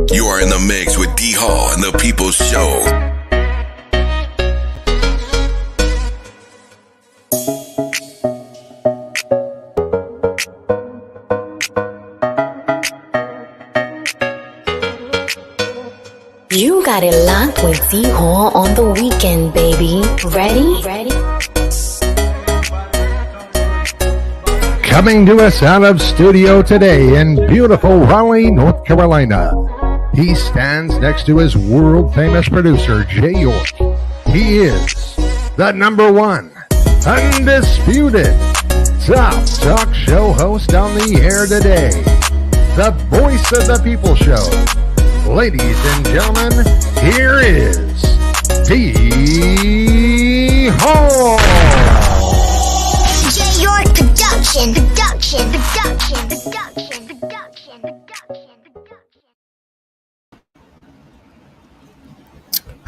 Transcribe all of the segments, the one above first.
You are in the mix with D.Hall and the People's Show. You got it locked with D.Hall on the weekend, baby. Ready? Coming to us out of studio today in beautiful Raleigh, North Carolina. He stands next to his world-famous producer, Jay York. He is the number one, undisputed, top talk show host on the air today. The voice of the People Show. Ladies and gentlemen, here is D.Hall. Jay York production.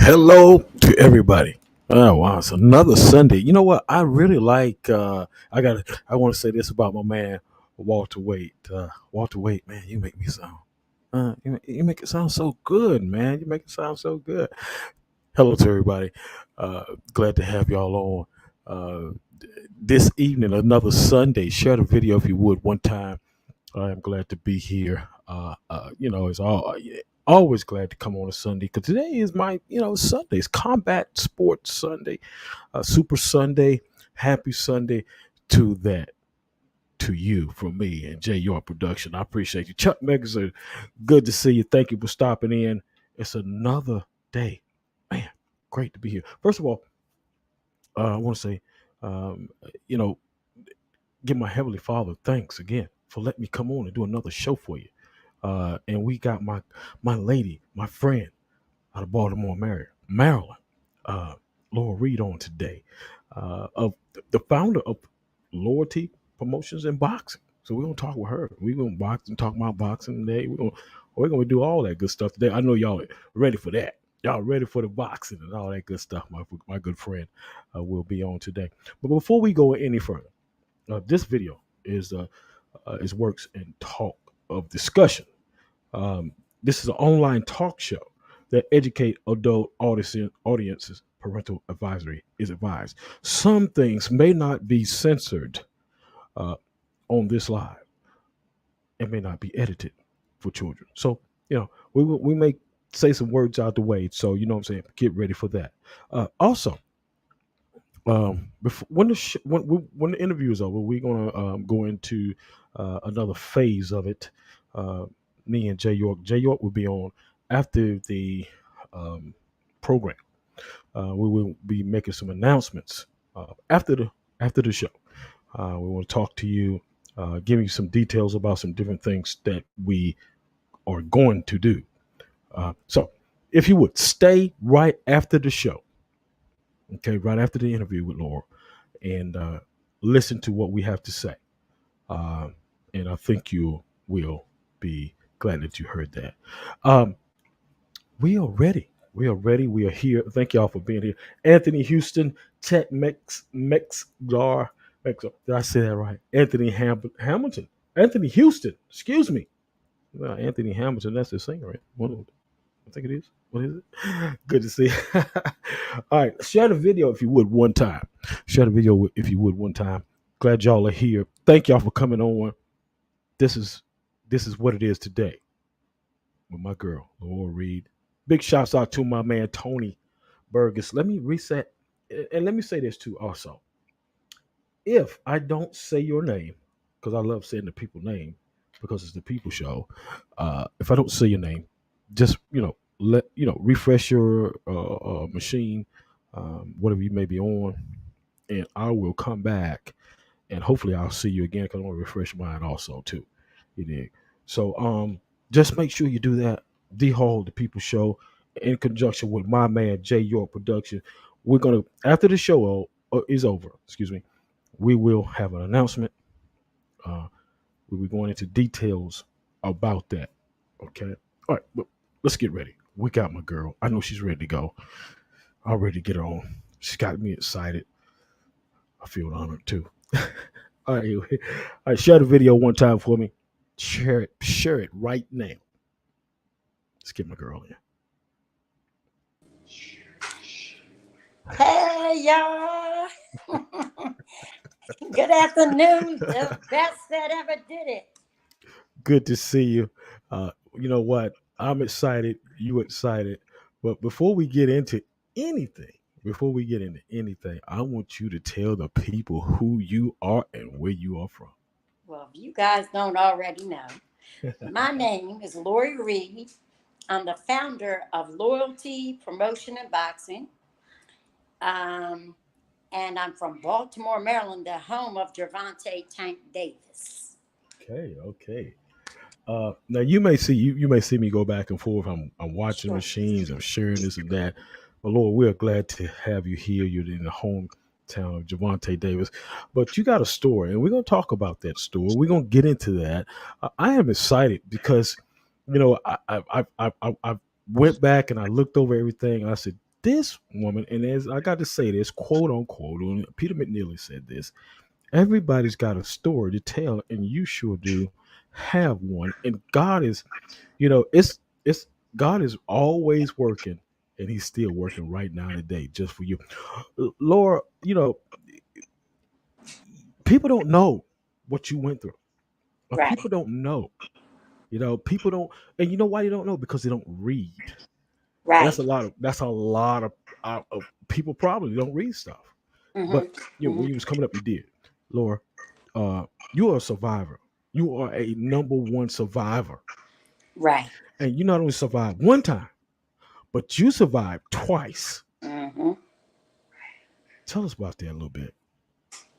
Hello to everybody. Oh wow, it's another Sunday. You know what? I really like I want to say this about my man Walter Wade. Walter Wade, man, you make me sound you make it sound so good, man. You make it sound so good. Hello to everybody. Glad to have y'all on. This evening, another Sunday. Share the video if you would one time. I am glad to be here. It's always glad to come on a Sunday because today is my, Sunday. It's Combat Sports Sunday, Super Sunday, Happy Sunday to that. To you from me and Jay York Production. I appreciate you. Chuck Megazord, good to see you. Thank you for stopping in. It's another day. Man, great to be here. First of all, I want to say, give my Heavenly Father thanks again for letting me come on and do another show for you. And we got my lady, my friend out of Baltimore, Maryland, L.REED on today, of the founder of Loyalty Promotions and Boxing. So we're gonna talk with her. We're gonna box and talk about boxing today. We're gonna do all that good stuff today. I know y'all are ready for that. Y'all ready for the boxing and all that good stuff. My good friend will be on today. But before we go any further, this video is works and talk of discussion. This is an online talk show that educate adult audiences. Parental advisory is advised. Some things may not be censored on this live. It may not be edited for children. So, we may say some words out the way. So, you know what I'm saying? Get ready for that. Also, before, when the interview is over, we're going to go into another phase of it. Me and Jay York. Jay York will be on after the program. We will be making some announcements after the show. We want to talk to you, give you some details about some different things that we are going to do. So if you would stay right after the show, okay, right after the interview with Laura, and listen to what we have to say. And I think you will be glad that you heard that. We are ready. We are ready. We are here. Thank y'all for being here. Anthony Houston, Tech Mexgar. Did I say that right? Anthony Hamilton. Anthony Houston. Excuse me. Anthony Hamilton. That's the singer, right? I think it is. What is it? Good to see you. All right. Share the video if you would one time. Glad y'all are here. Thank y'all for coming on. This is what it is today with my girl, L.REED. Big shouts out to my man, Tony Burgess. Let me reset. And let me say this too also. If I don't say your name, because I love saying the people name, because it's the People Show. If I don't say your name, just refresh your machine, whatever you may be on, and I will come back, and hopefully I'll see you again because I want to refresh mine also too. You dig? So just make sure you do that. D.Hall, the People Show, in conjunction with my man Jay York Production. We're gonna after the show is over. Excuse me. We will have an announcement. We'll be going into details about that. Okay. All right. But let's get ready. We got my girl. I know she's ready to go. I'm ready to get her on. She's got me excited. I feel honored too. All right. Share the video one time for me. Share it right now. Let's get my girl in. Hey, y'all. Good afternoon. The best that ever did it. Good to see you. You know what? I'm excited. You excited. But anything, before we get into anything, I want you to tell the people who you are and where you are from. Well, if you guys don't already know, my name is L.REED. I'm the founder of Loyalty Promotion and Boxing. Um, and I'm from Baltimore, Maryland, the home of Gervonta Tank Davis. Okay, okay. Now you may see me go back and forth. I'm watching Sure. machines. I'm sharing this and that. But Lord, we're glad to have you here. You're in the hometown of Javante Davis. But you got a story, and we're gonna talk about that story. We're gonna get into that. I am excited because I went back and I looked over everything. And I said, this woman, and as I got to say this, quote unquote, and Peter McNeely said this. Everybody's got a story to tell, and you sure do have one. And God is, it's God is always working, and He's still working right now today just for you. Laura, people don't know what you went through. Right, People don't know. People don't, and you know why they don't know? Because they don't read. And right. that's a lot of people probably don't read stuff. But Hmm. when you was coming up, you did, Laura. You are a survivor. You are a number one survivor, Right. and you not only survived one time, but you survived twice. Hmm. Tell us about that a little bit.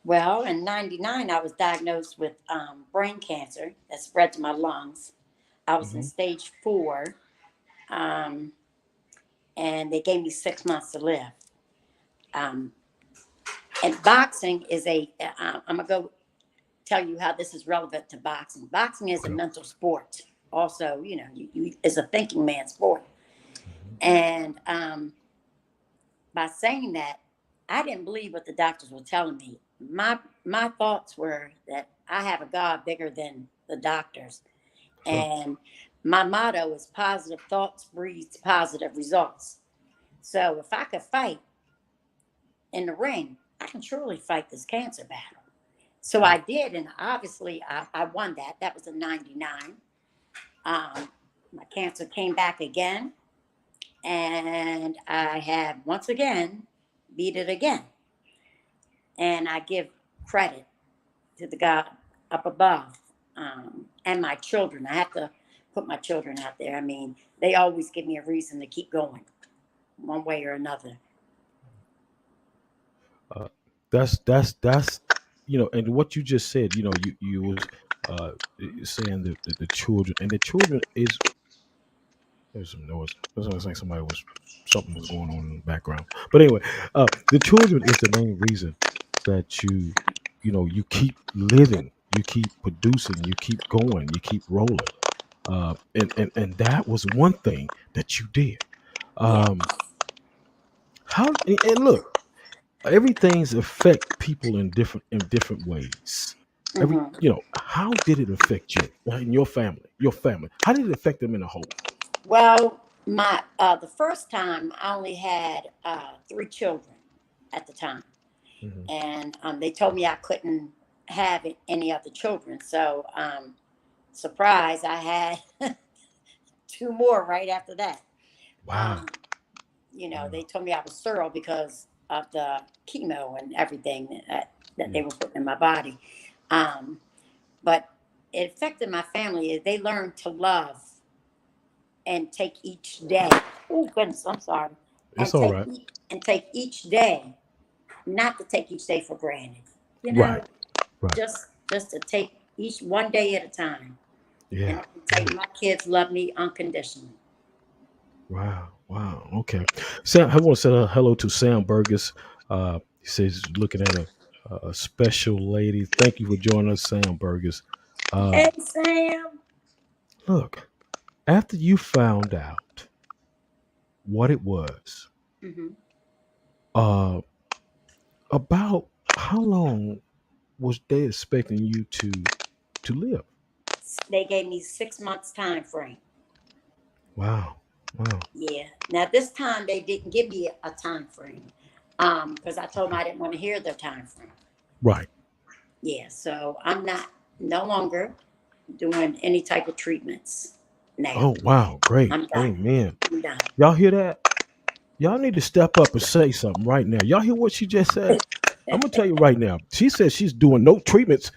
Well, in '99, I was diagnosed with brain cancer that spread to my lungs. I was in Hmm. stage 4, um, and they gave me 6 months to live. Um, and boxing is I'm going to go tell you how this is relevant to boxing. Boxing is a Okay. mental sport. Also, is a thinking man's sport. Hmm. And by saying that, I didn't believe what the doctors were telling me. My thoughts were that I have a God bigger than the doctors. Sure. And my motto is positive thoughts breeds positive results. So if I could fight in the ring, I can truly fight this cancer battle. So Mm. I did, and obviously I won that. That was in '99. My cancer came back again, and I have once again beat it again. And I give credit to the God up above, and my children. I have to put my children out there. I mean, they always give me a reason to keep going, one way or another. Uh, that's and what you just said. You was uh, saying that the children and the children is there's some noise. It sounds like something was going on in the background. But anyway, the children is the main reason that you keep living, you keep producing, you keep going, you keep rolling. And that was one thing that you did. Yeah. Um, how and look, everything's affect people in different ways. Hmm. How did it affect you and your family? Your family. How did it affect them in a whole? Well, my the first time I only had 3 children at the time, Hmm. and they told me I couldn't have any other children. So, surprise, I had 2 more right after that. Wow. Um, they Wow. told me I was sterile because of the chemo and everything that Yeah. they were putting in my body. Um, but it affected my family. They learned to love and take each day. Oh goodness, I'm sorry. It's all right. And take each day, not to take each day for granted. You know, Right. Right. just to take each one day at a time. And Yeah. I can tell Yeah. you, my kids love me unconditionally. Wow. Wow. Okay. Sam, I want to say hello to Sam Burgess. He says he's looking at a special lady. Thank you for joining us, Sam Burgess. Uh, Hey, Sam. look, after you found out what it was, Hmm. uh, about how long was they expecting you to live? They gave me 6 months time frame. Wow. Wow. Yeah. Now this time they didn't give me a time frame, because I told them I didn't want to hear the time frame. Right. Yeah. So I'm not no longer doing any type of treatments now. Oh wow. Great. I'm done. Amen. I'm done. Y'all hear that? Y'all need to step up and say something right now. Y'all hear what she just said? I'm gonna tell you right now. She says she's doing no treatments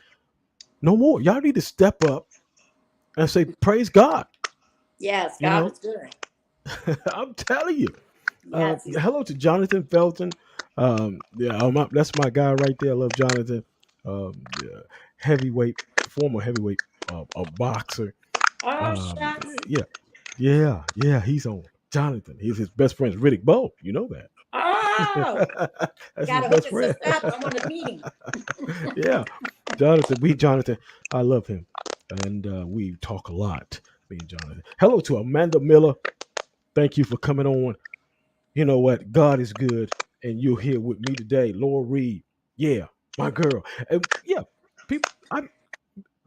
no more. Y'all need to step up and say, praise God. Yes, You God know, is good. I'm telling you. Yes, he's Hello to Jonathan Felton. Yeah, that's my guy right there. I love Jonathan. Yeah, heavyweight, former heavyweight, a boxer. oh shucks. Yeah, yeah. He's on. Jonathan. He's his best friend, Riddick Bowe. You know Oh, that. That's his gotta hook best his friend. sister up. I want to meet him. Yeah, Jonathan. Jonathan. I love him, and we talk a lot. Me and Jonathan. Hello to Amanda Miller. Thank you for coming on. You know what? God is good, and you're here with me today, L.REED. Yeah, my girl. And yeah, people.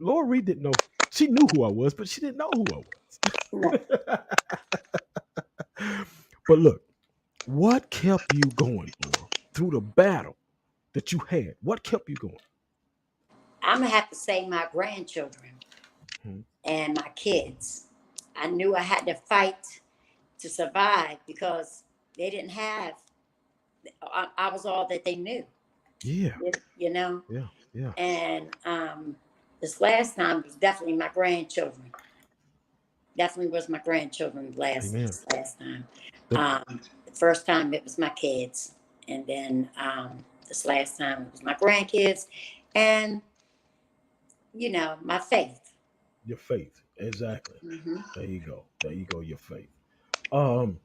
L.REED didn't know. She knew who I was, but she didn't know who No, I was. But look, what kept you going, Laura, through the battle that you had? What kept you going? I'm gonna have to say my grandchildren Mhm. and my kids. I knew I had to fight to survive because they didn't have. I was all that they knew. Yeah, You know. yeah, yeah. And this last time was definitely my grandchildren. Definitely was my grandchildren Amen. this last time. The, The first time it was my kids, and then this last time it was my grandkids, and my faith. your faith, exactly. Hmm. There you go. There you go. Your faith. Um,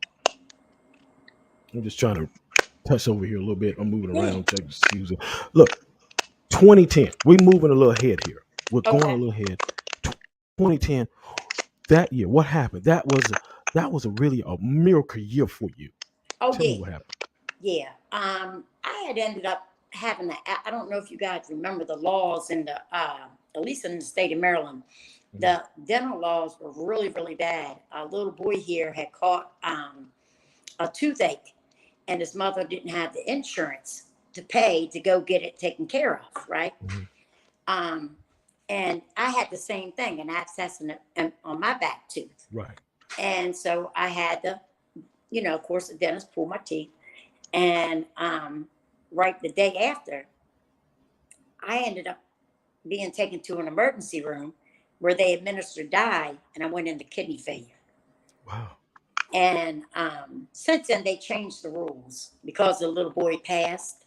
I'm just trying to touch over here a little bit. I'm moving Yeah. around. Check to see who's. Look, 2010. We're moving a little ahead here. We're going a Okay. little ahead. 2010. That year, what happened? That was a really a miracle year for you. Oh Tell me yeah, what happened. yeah. I had ended up having I don't know if you guys remember the laws in the at least in the state of Maryland. Mhm. The dental laws were really, really bad. A little boy here had caught a toothache, and his mother didn't have the insurance to pay to go get it taken care of, right? Mhm. Um, and I had the same thing, an abscess on my back tooth. Right. And so I had to, of course, the dentist pulled my teeth. And right the day after, I ended up being taken to an emergency room where they administered dye, and I went into kidney failure. Wow. And since then, they changed the rules because the little boy passed.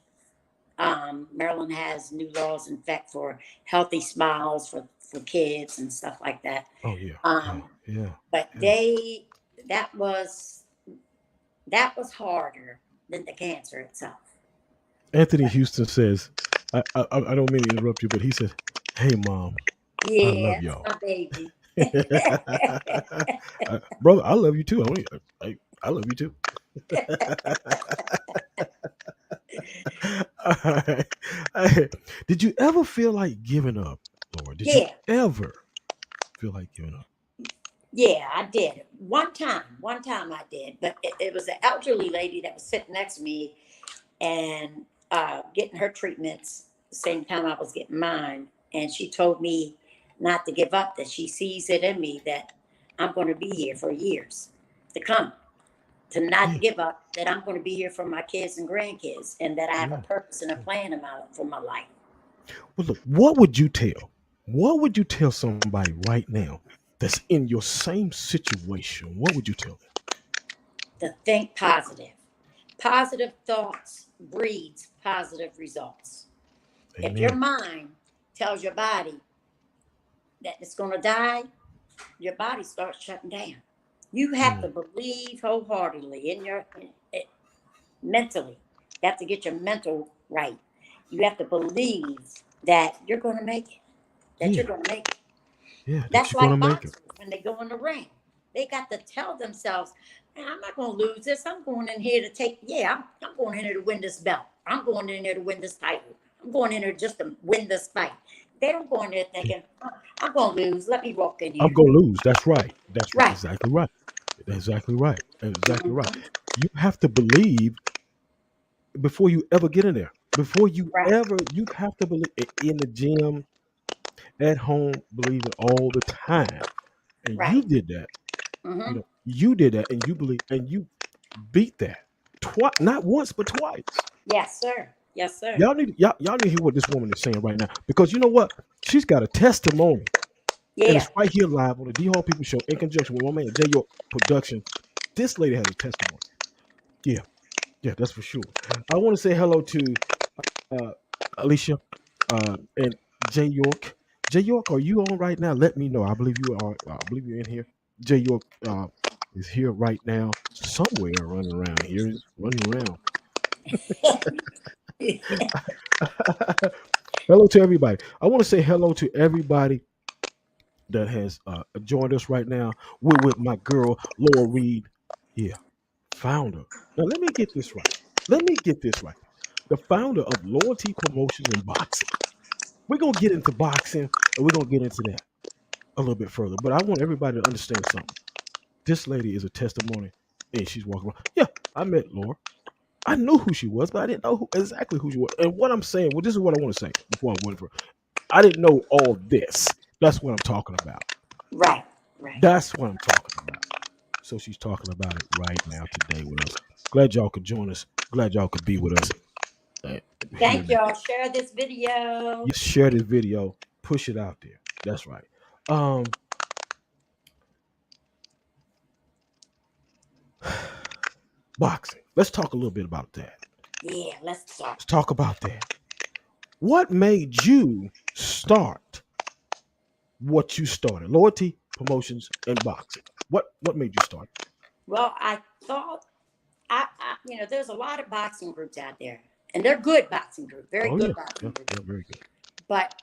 Maryland has new laws, in fact, for healthy smiles for kids and stuff like that. Oh yeah. Yeah. Um, Yeah. but Yeah. that was harder than the cancer itself. Anthony Houston says, I don't mean to interrupt you, but he said, "Hey, mom, I love Yeah, that's y'all." my baby. Brother, I love you too. I love you too. All right. Hey, did you ever feel like giving up, Laura? Did you Yeah, ever feel like giving up? yeah, I did. One time I did, but it was an elderly lady that was sitting next to me and getting her treatments the same time I was getting mine. And she told me not to give up, that she sees it in me that I'm going to be here for years to come, to not Yeah, give up, that I'm going to be here for my kids and grandkids, and that I have a yeah. purpose and a plan for my life. Well, look, what would you tell? What would you tell somebody right now that's in your same situation? What would you tell To think positive. Positive thoughts breeds positive results. them? If your Amen. mind tells your body that it's going to die, your body starts shutting down. You have to Mm, believe wholeheartedly mentally. You have to get your mental right. You have to believe that you're going to make it. That you're yeah, going to make it. yeah. That That's you're gonna like make it. boxers when they go in the ring. They got to tell themselves, "Man, I'm not going to lose this. I'm going in here to I'm going in here to win this belt. I'm going in there to win this title. I'm going in there just to win this fight." They don't go in there Yeah. thinking, "I'm going to lose. Let me walk in I'm here." gonna lose. That's right. That's right. Right. Exactly right. Exactly right. Exactly right. Mhm. You have to believe before you ever get in there. Before Right, you have to believe in the gym, at home, believe it all the time. And you right. did that. Hmm. You did that, and you believe, and you beat that twice, not once, but twice. Yes, sir. Yes, sir. Y'all need to hear what this woman is saying right now, because you know what? She's got a testimony, and Yeah. it's right here live on the D Hall People Show in conjunction with my man J York Production. This lady has a testimony. Yeah, yeah, that's for sure. I want to say hello to uh, Alicia and J York. J York, are you on right now? Let me know. I believe you are. I believe you're in here. J York is here right now, somewhere running around here. He's running around. Hello to everybody. I want to say hello to everybody that has joined us right now. We're with my girl, L.REED. Yeah, founder. Now, let me get this right. Let me get this right. The founder of Loyalty Promotions and Boxing. We're going to get into boxing and we're going to get into that a little bit further. But I want everybody to understand something. This lady is a testimony and she's walking around. Yeah, I met Laura. I knew who she was, but I didn't know exactly who she was. And what I'm saying, well, this is what I want to say before I go any further. I didn't know all this. That's what I'm talking about. Right, right. That's what I'm talking about. So she's talking about it right now today with us. Glad y'all could join us. Glad y'all could be with us here Thank now. y'all. Share this video. You share this video, push it out there. That's right. Um, boxing. Let's talk a little bit about that. Yeah, let's talk. Let's talk about that. What made you start what you started? Loyalty, promotions, and boxing. What made you start? Well, I thought there's a lot of boxing groups out there, and they're good boxing groups, very Oh yeah, good yeah, boxing yeah, groups. very good. But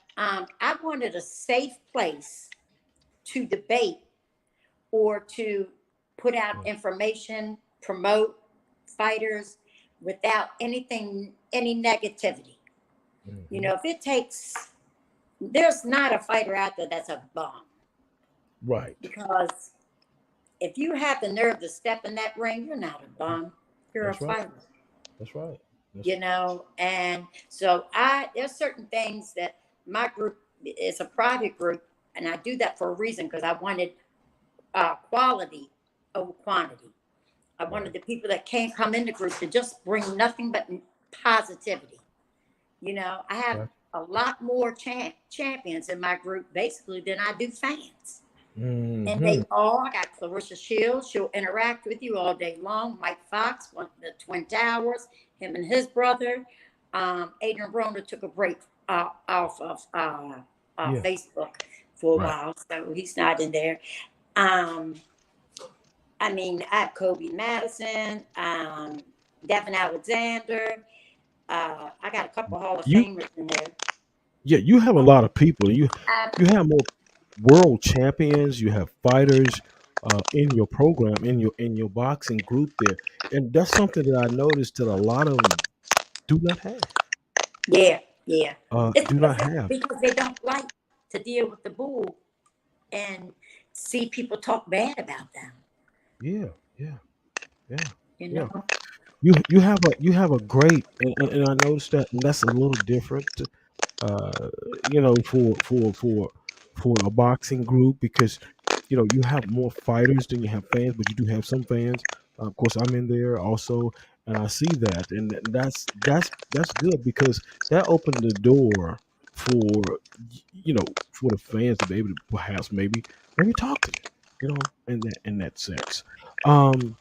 I wanted a safe place to debate or to put out Right. information, promote fighters without any negativity. Hmm. If it takes, there's not a fighter out there that's a bum, Right. because if you have the nerve to step in that ring, you're not a bum. You're a That's right. fighter. That's right. That's And so there's certain things that my group is a private group, and I do that for a reason, because I wanted quality over quantity. I wanted right. the people that can't come in the group to just bring nothing but positivity. I have Right. a lot more champions in my group basically than I do fans. And Hmm. they all, I got Clarissa Shields, she'll interact with you all day long. Mike Fox, one of the Twin Towers, him and his brother. Adrian Broner took a break off of Yeah. Facebook for a Right. while, so he's not in there. Um, I have Kobe Madison, Devin Alexander. I got a couple Hall of You Famers in there. Yeah, you have a lot of people. You Uh, have more world champions. You have fighters in your program, in your boxing group there, and that's something that I noticed that a lot of them do not have. yeah, yeah. It's Do because not have. they don't like to deal with the bull and see people talk bad about them. Yeah, yeah, yeah, You yeah. know. You have a great, and I noticed that, and that's a little different. For a boxing group, because you have more fighters than you have fans, but you do have some fans. Of course, I'm in there also, and I see that, and that's good, because that opened the door for for the fans to be able to perhaps maybe talk to you, in that sense. Um,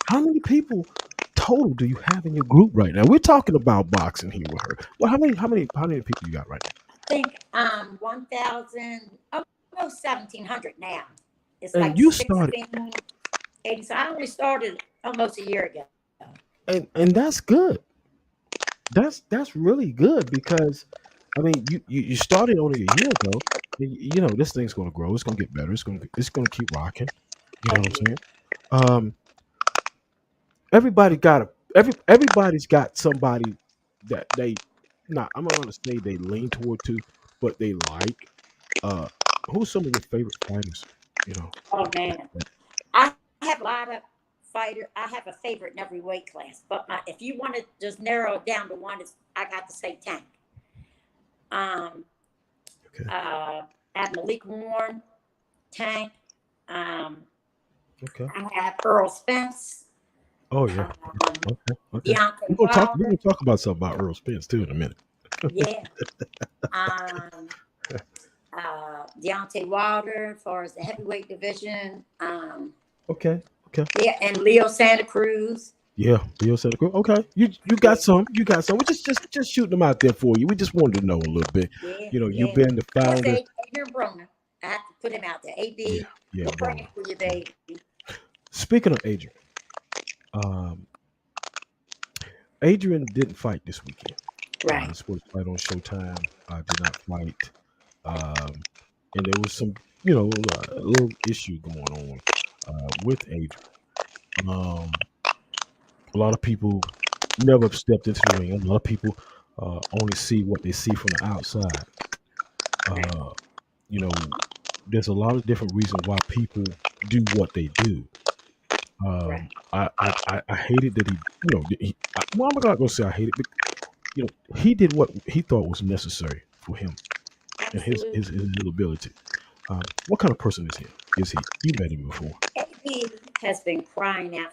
how many people total do you have in your group right now? We're talking about boxing here with her. Well, how many people you got right I think 1,000, almost 1,700 now. It's now? And like you started, 1680. So I only started almost a year ago. and that's good. That's really good, because I mean you started only a year ago. This thing's gonna grow. It's gonna get better. It's gonna keep rocking. You know Oh what I'm yeah. saying? Um, everybody's got somebody that they not. I'm not gonna say they lean toward to, but they like. Uh, who's some of your favorite fighters? You know, Oh that, man. that I have a lot of fighter. I have a favorite in every weight class, but if you want to just narrow it down to one, I got to say Tank. Um, Okay. at Malik Warren, Tank. Okay. I have Earl Spence. Oh yeah. Um, Okay. Deontay We're gonna Wilder. talk about something about Earl Spence too in a minute. Yeah. Um, Deontay Wilder as far as the heavyweight division. Okay. Yeah, and Leo Santa Cruz. Yeah, Bill said, okay, you got some, We just shooting them out there for you. We just wanted to know a little bit. Yeah, You've yeah. been the Of course, founder. Adrian Broner. I have to put him out there. Yeah, AB, yeah, we're bro. praying for you, baby. Speaking of um, Adrian didn't fight this weekend. Right. He was supposed to fight on Showtime. Did not fight. Um, and there was some, a little issue going on with Adrian. Um, a lot of people never stepped into the ring. A lot of people only see what they see from the outside. You know, there's a lot of different reasons why people do what they do. Right. I hated that well, I'm not gonna say I hate it, but he did what he thought was necessary for him and Absolutely. his ability. What kind of person is he? You met him before? AB has been crying out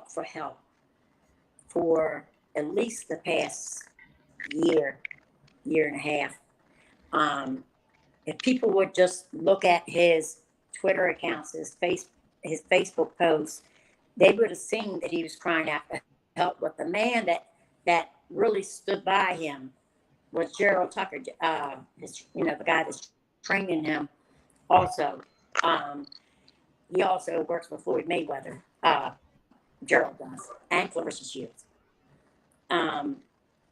for help for at least the past year and a half. If people would just look at his Twitter accounts, his Facebook posts, they would have seen that he was crying out for help. But the man that really stood by him was Gerald Tucker, the guy that's training him. Also, he also works for Floyd Mayweather. Gerald does, and Clarissa Shields.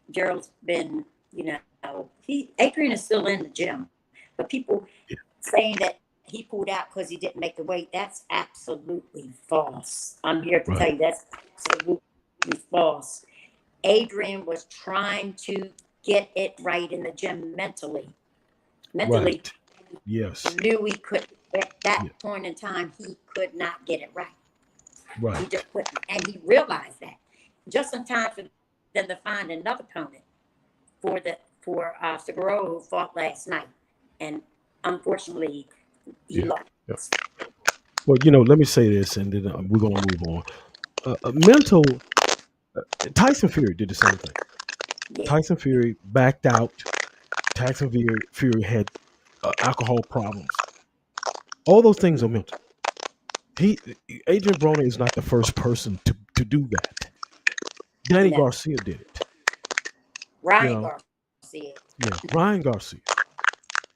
Gerald's been, Adrian is still in the gym, but people saying that he pulled out because he didn't make the weight, that's absolutely false. I'm here to tell you that's absolutely false. Adrian was trying to get it right in the gym mentally. Right. Yes. Knew he could at that point in time he could not get it right. Right. He just couldn't, and he realized that just in time for them to find another opponent for Figueroa, who fought last night, and unfortunately he lost. Yeah. Well, let me say this, and then we're gonna move on. Mental. Tyson Fury did the same thing. Yeah. Tyson Fury backed out. Tyson Fury had alcohol problems. All those things are mental. Adrian Broner is not the first person to do that. Danny Garcia did it. Ryan Garcia. Yeah, Ryan Garcia.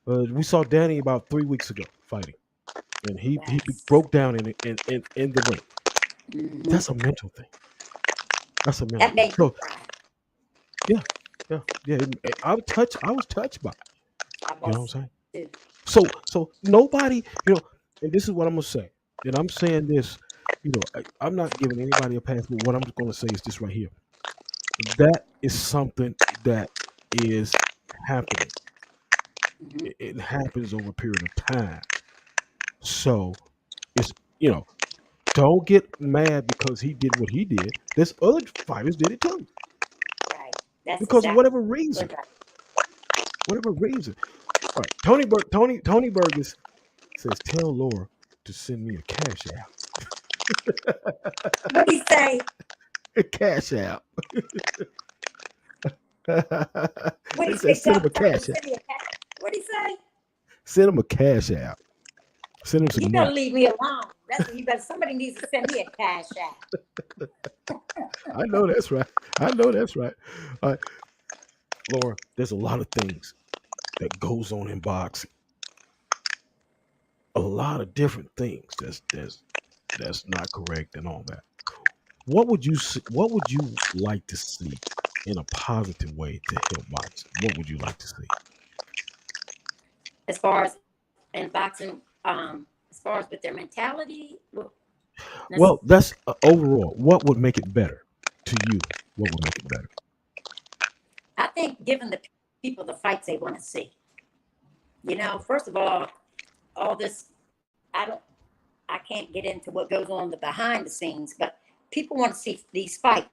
We saw Danny about 3 weeks ago fighting, and he broke down in the ring. Mm-hmm. That's a mental thing. That's a mental. That made me cry. Yeah. I was touched by it. You know what I'm saying? So nobody, and this is what I'm gonna say. And I'm saying this, I'm not giving anybody a pass, but what I'm gonna say is this right here. That is something that is happening. Mm-hmm. It happens over a period of time. So it's don't get mad because he did what he did. There's other fighters did it too. Right. That's because exactly of whatever reason. Whatever reason. All right. Tony Burgess says, tell Laura to send me a cash app. What do you say? A cash app. What do you say? say? Send him a cash app. What do you say? Send him a cash app. Send him some You money. better leave me alone. Somebody needs to send me a cash app. I know that's right. All right. Laura, there's a lot of things that goes on in boxing. A lot of different things that's not correct and all that. What would you like to see in a positive way to help boxing? What would you like to see? As far as in boxing, as far as with their mentality, well, that's overall. What would make it better to you? What would make it better? I think giving the people the fights they want to see. First of all this, I I can't get into what goes on the behind the scenes, but people want to see these fights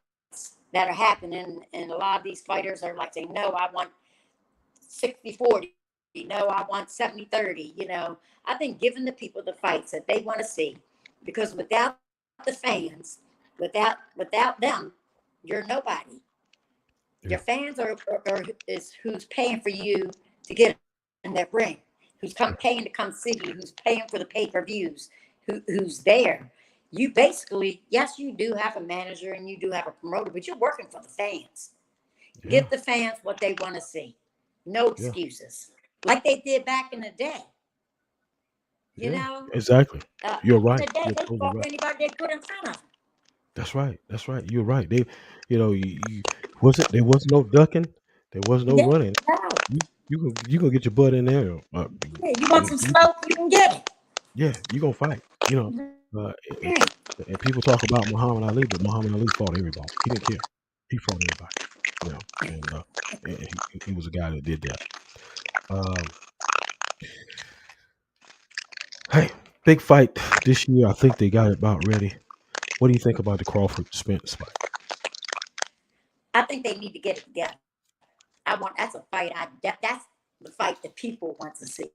that are happening, and a lot of these fighters are like saying, no, I want 60-40. No, I want 70-30. I think giving the people the fights that they want to see, because without the fans, without them, you're nobody. Yeah. Your fans are is who's paying for you to get in that ring, who's paying to come see you, who's paying for the pay-per-views, who's there. You basically, yes, you do have a manager and you do have a promoter, but you're working for the fans. Yeah. Give the fans what they want to see. No Yeah. excuses. Like they did back in the day. You Yeah. know, Exactly. You're in right. the day, You're they totally fought right. anybody they put in front of them. That's right. That's right. You're right. They, wasn't there was no ducking. There was no Yeah, running. no. You can get your butt in there. Yeah, you want some smoke, you can get it. Yeah, you gonna fight. And, and people talk about Muhammad Ali, but Muhammad Ali fought everybody. He didn't care. He fought everybody. And he was a guy that did that. Hey, big fight this year. I think they got it about ready. What do you think about the Crawford Spence fight? I think they need to get it together. That's a fight. That's the fight that people want to see,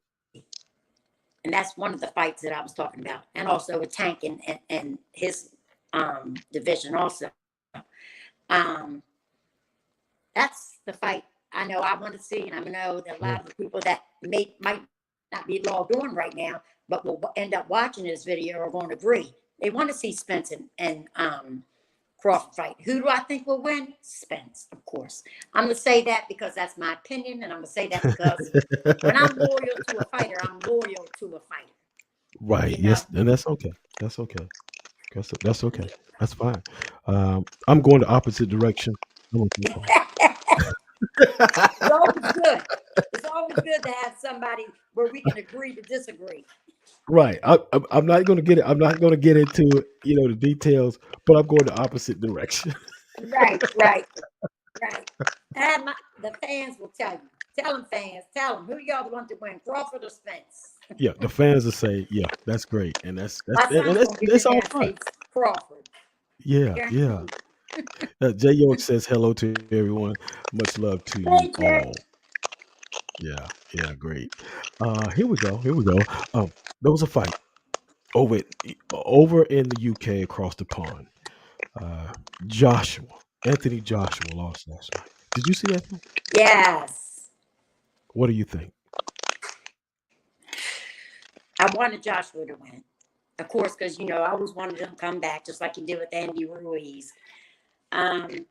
and that's one of the fights that I was talking about, and also with Tank and his division also. That's the fight I know I want to see, and I know that a lot of the people that might not be logged on right now, but will end up watching this video are going to agree. They want to see Spence and Crawford fight. Who do I think will win? Spence, of course. I'm going to say that because that's my opinion, and I'm going to say that because when I'm loyal to a fighter, I'm loyal to a fighter. Right. Yes, and that's okay. That's okay. That's okay. That's fine. I'm going the opposite direction. It's always good. It's always good to have somebody where we can agree to disagree. Right. I'm not going to get it. I'm not going to get into the details, but I'm going the opposite direction. Right. And the fans will tell you. Tell them, fans. Tell them who y'all want to win, Crawford or Spence. Yeah, the fans will say, "Yeah, that's great," and My son's gonna get it's in all there and fun. say Crawford. Yeah. Jay York says hello to everyone. Much love to you all. Yeah, great. Here we go. There was a fight over in the UK across the pond. Anthony Joshua lost last night. Did you see that? Yes. What do you think? I wanted Joshua to win. Of course, because I always wanted him to come back, just like he did with Andy Ruiz. I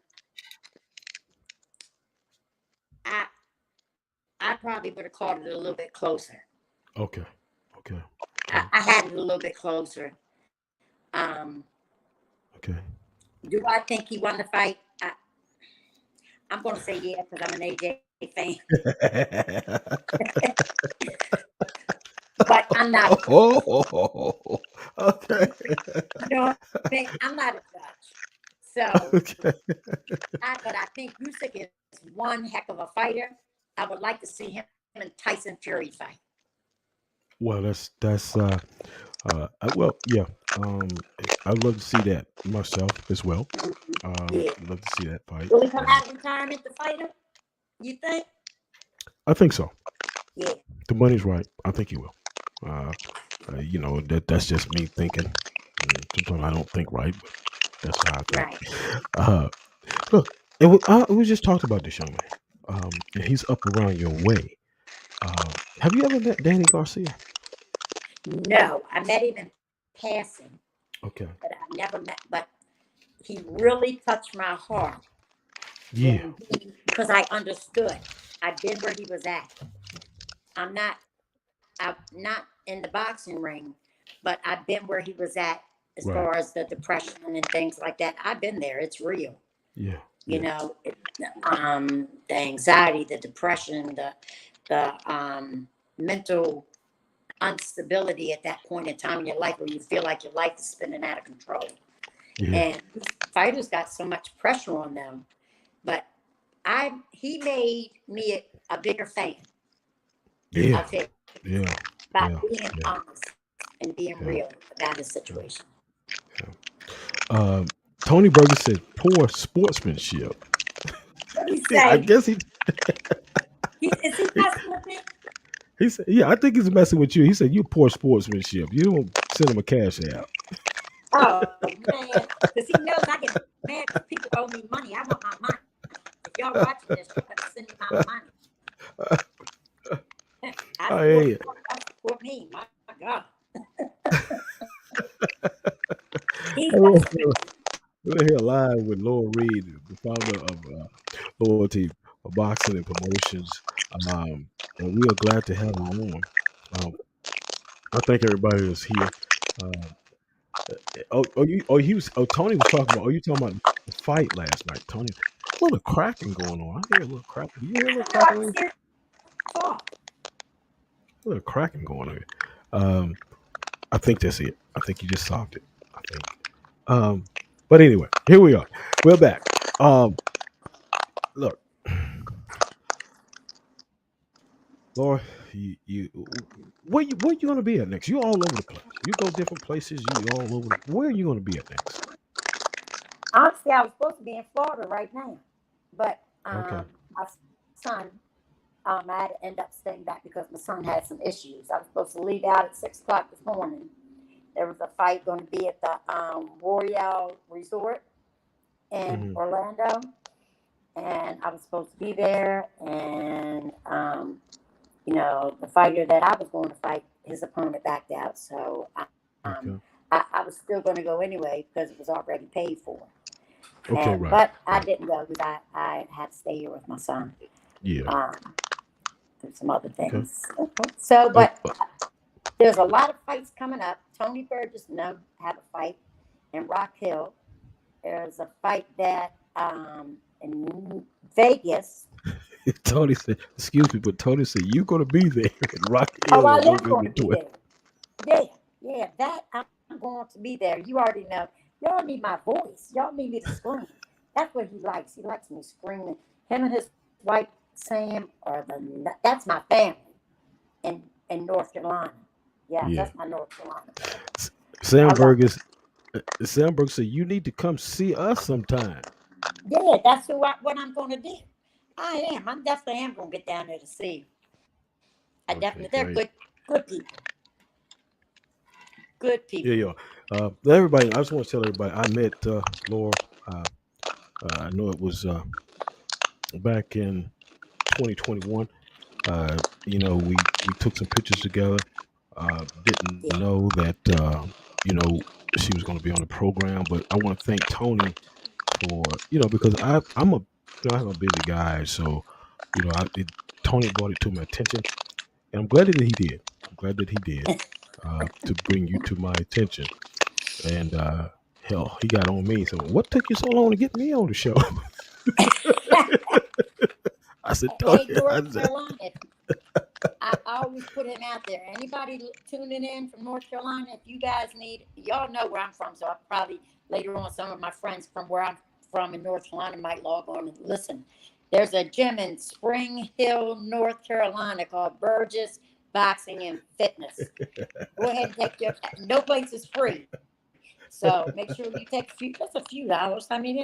probably would have called it a little bit closer. Okay. I had it a little bit closer. Okay. Do I think he won the fight? I'm going to say yeah because I'm an AJ fan. But I'm not. Okay. I'm not a judge. So, Okay. but I think Usyk is one heck of a fighter. I would like to see him and Tyson Fury fight. Well, yeah. I'd love to see that myself as well. I'd love to see that fight. Will he come out of retirement to fight him? You think? I think so. Yeah. The money's right. I think he will. That's just me thinking. Sometimes I don't think right, but that's how I think. Right. Look, we just talked about this young man. And he's up around your way. Have you ever met Danny Garcia? No, I met him in passing. Okay. But I never met. But he really touched my heart. Yeah. Because I understood. I've been where he was at. I'm not in the boxing ring, but I've been where he was at as far as the depression and things like that. I've been there. It's real. Yeah. The anxiety, the depression, the mental instability at that point in time in your life where you feel like your life is spinning out of control. Yeah. And fighters got so much pressure on them, but he made me a bigger fan. Yeah. Of him. Yeah. By being honest and being Yeah. real about his situation. Tony Burgess said poor sportsmanship. What do you I say? guess Is he he messing with me? he said, yeah, I think he's messing with you. He said you poor sportsmanship. You don't send him a cash out. Oh man, because he knows I get mad because people owe me money. I want my money. If y'all watching this, you better send me my money. I Oh, support yeah. I support me. My God. He's Hey, messing with we're here live with L.REED, the founder of Loyalty Boxing and Promotions, and we are glad to have her on. Um, I thank everybody that's here. Um, Tony was talking about. Oh, you talking about the fight last night, Tony? A little cracking going on. I hear a little cracking. Do you hear a little me. I cracking? was here to talk. A little cracking going on here. I think that's it. I think you just solved it. I think. But anyway, here we are. We're back. Look, Laura, you where you gonna be at next? You all over the place. You go different places. You all over. Where are you gonna be at next? Honestly, I was supposed to be in Florida right now, but Okay. my son, I had to end up staying back because my son had some issues. I was supposed to leave out at 6 o'clock this morning. There was a fight going to be at the Royale Resort in Hmm. Orlando, and I was supposed to be there. And the fighter that I was going to fight, his opponent backed out, so um, Okay. I was still going to go anyway because it was already paid for. Okay. And Right. but I Right. didn't go because I had to stay here with my son. Yeah. Um, and some other Okay. things. So, Oh. but there's a lot of fights coming up. Tony Burgess have a fight in Rock Hill. There's a fight that in Vegas. Tony said, "Excuse me," but Tony said you're gonna be there in Rock Oh, Hill I on am going November to be 12th. there. Yeah, that I'm going to be there. You already know. Y'all need my voice. Y'all need me to scream. That's what he likes. He likes me screaming. Him and his wife Sam that's my family in North Carolina. Yeah, Yeah. that's my North Carolina family. I Sam love it. Burgess. Sam Burgess said you need to come see us sometime. Yeah, that's what I'm going to do. I am. I definitely am going to get down there to see. I Okay. definitely. They're Great. good people. Good Yeah. people. Yeah. Everybody, I just want to tell everybody I met Laura. Uh, I know it was back in 2021. We took some pictures together. Didn't Yeah. know that you know she was going to be on the program, but I want to thank Tony for because I'm a busy guy, so Tony brought it to my attention, and I'm glad that he did. I'm glad that he did to bring you to my attention, and hell, he got on me. So what took you so long to get me on the show? I said, Tony, Hey, North Carolina. I always put him out there. Anybody tuning in from North Carolina, if you guys y'all know where I'm from, so I'll probably later on some of my friends from where I'm from in North Carolina might log on and listen. There's a gym in Spring Hill, North Carolina called Burgess Boxing and Fitness. Go ahead and no place is free. So make sure you take just a few dollars. I mean,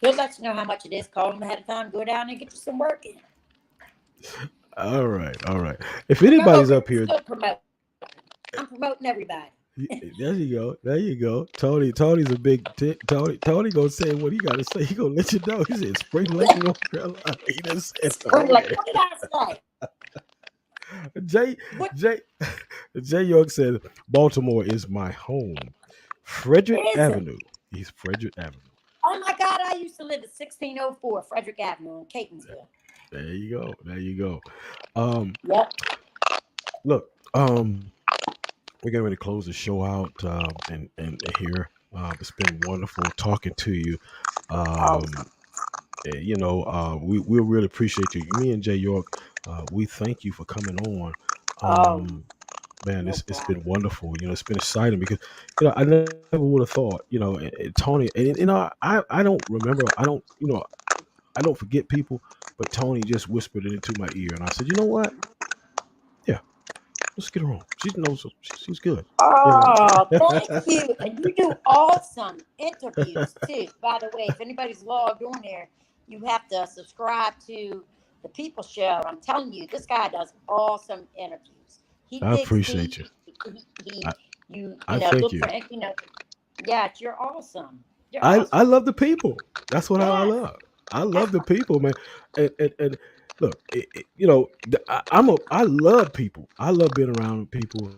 he'll let you know how much it is. Call him ahead of time. Go down and get you some work in. all right, all right. If anybody's up here, Still promote. I'm promoting everybody. there you go, there you go. Tony's a big Tony gonna say what he gotta say. He gonna let you know. He said Spring Lake, North Carolina. He done said I'm like, okay. what did I say? Jay What? Jay York said Baltimore is my home. Frederick It isn't. Avenue. He's Frederick Avenue. Oh my God, I used to live at 1604 Frederick Avenue in Catonsville. There you go. There you go. Um, Yep. look, we're getting ready to close the show out and here. It's been wonderful talking to you. Oh, We really appreciate you. Me and Jay York, we thank you for coming on. oh, Man, no it's been problem. wonderful. It's been exciting because I never would have thought. Tony, and I don't remember. I don't forget people, but Tony just whispered it into my ear, and I said, you know what? Yeah, Let's get her on. She knows. She's good. You Oh, know. thank you. And you do awesome interviews too. By the way, if anybody's logged on there, you have to subscribe to the People Show. I'm telling you, this guy does awesome interviews. He I digs appreciate deep. you. He I, you I know, thank look you. for, yeah, you're awesome. You're awesome. I love the people. That's what I Yes. love. I That's love the people, man. And look, you know, I love people. I love being around people.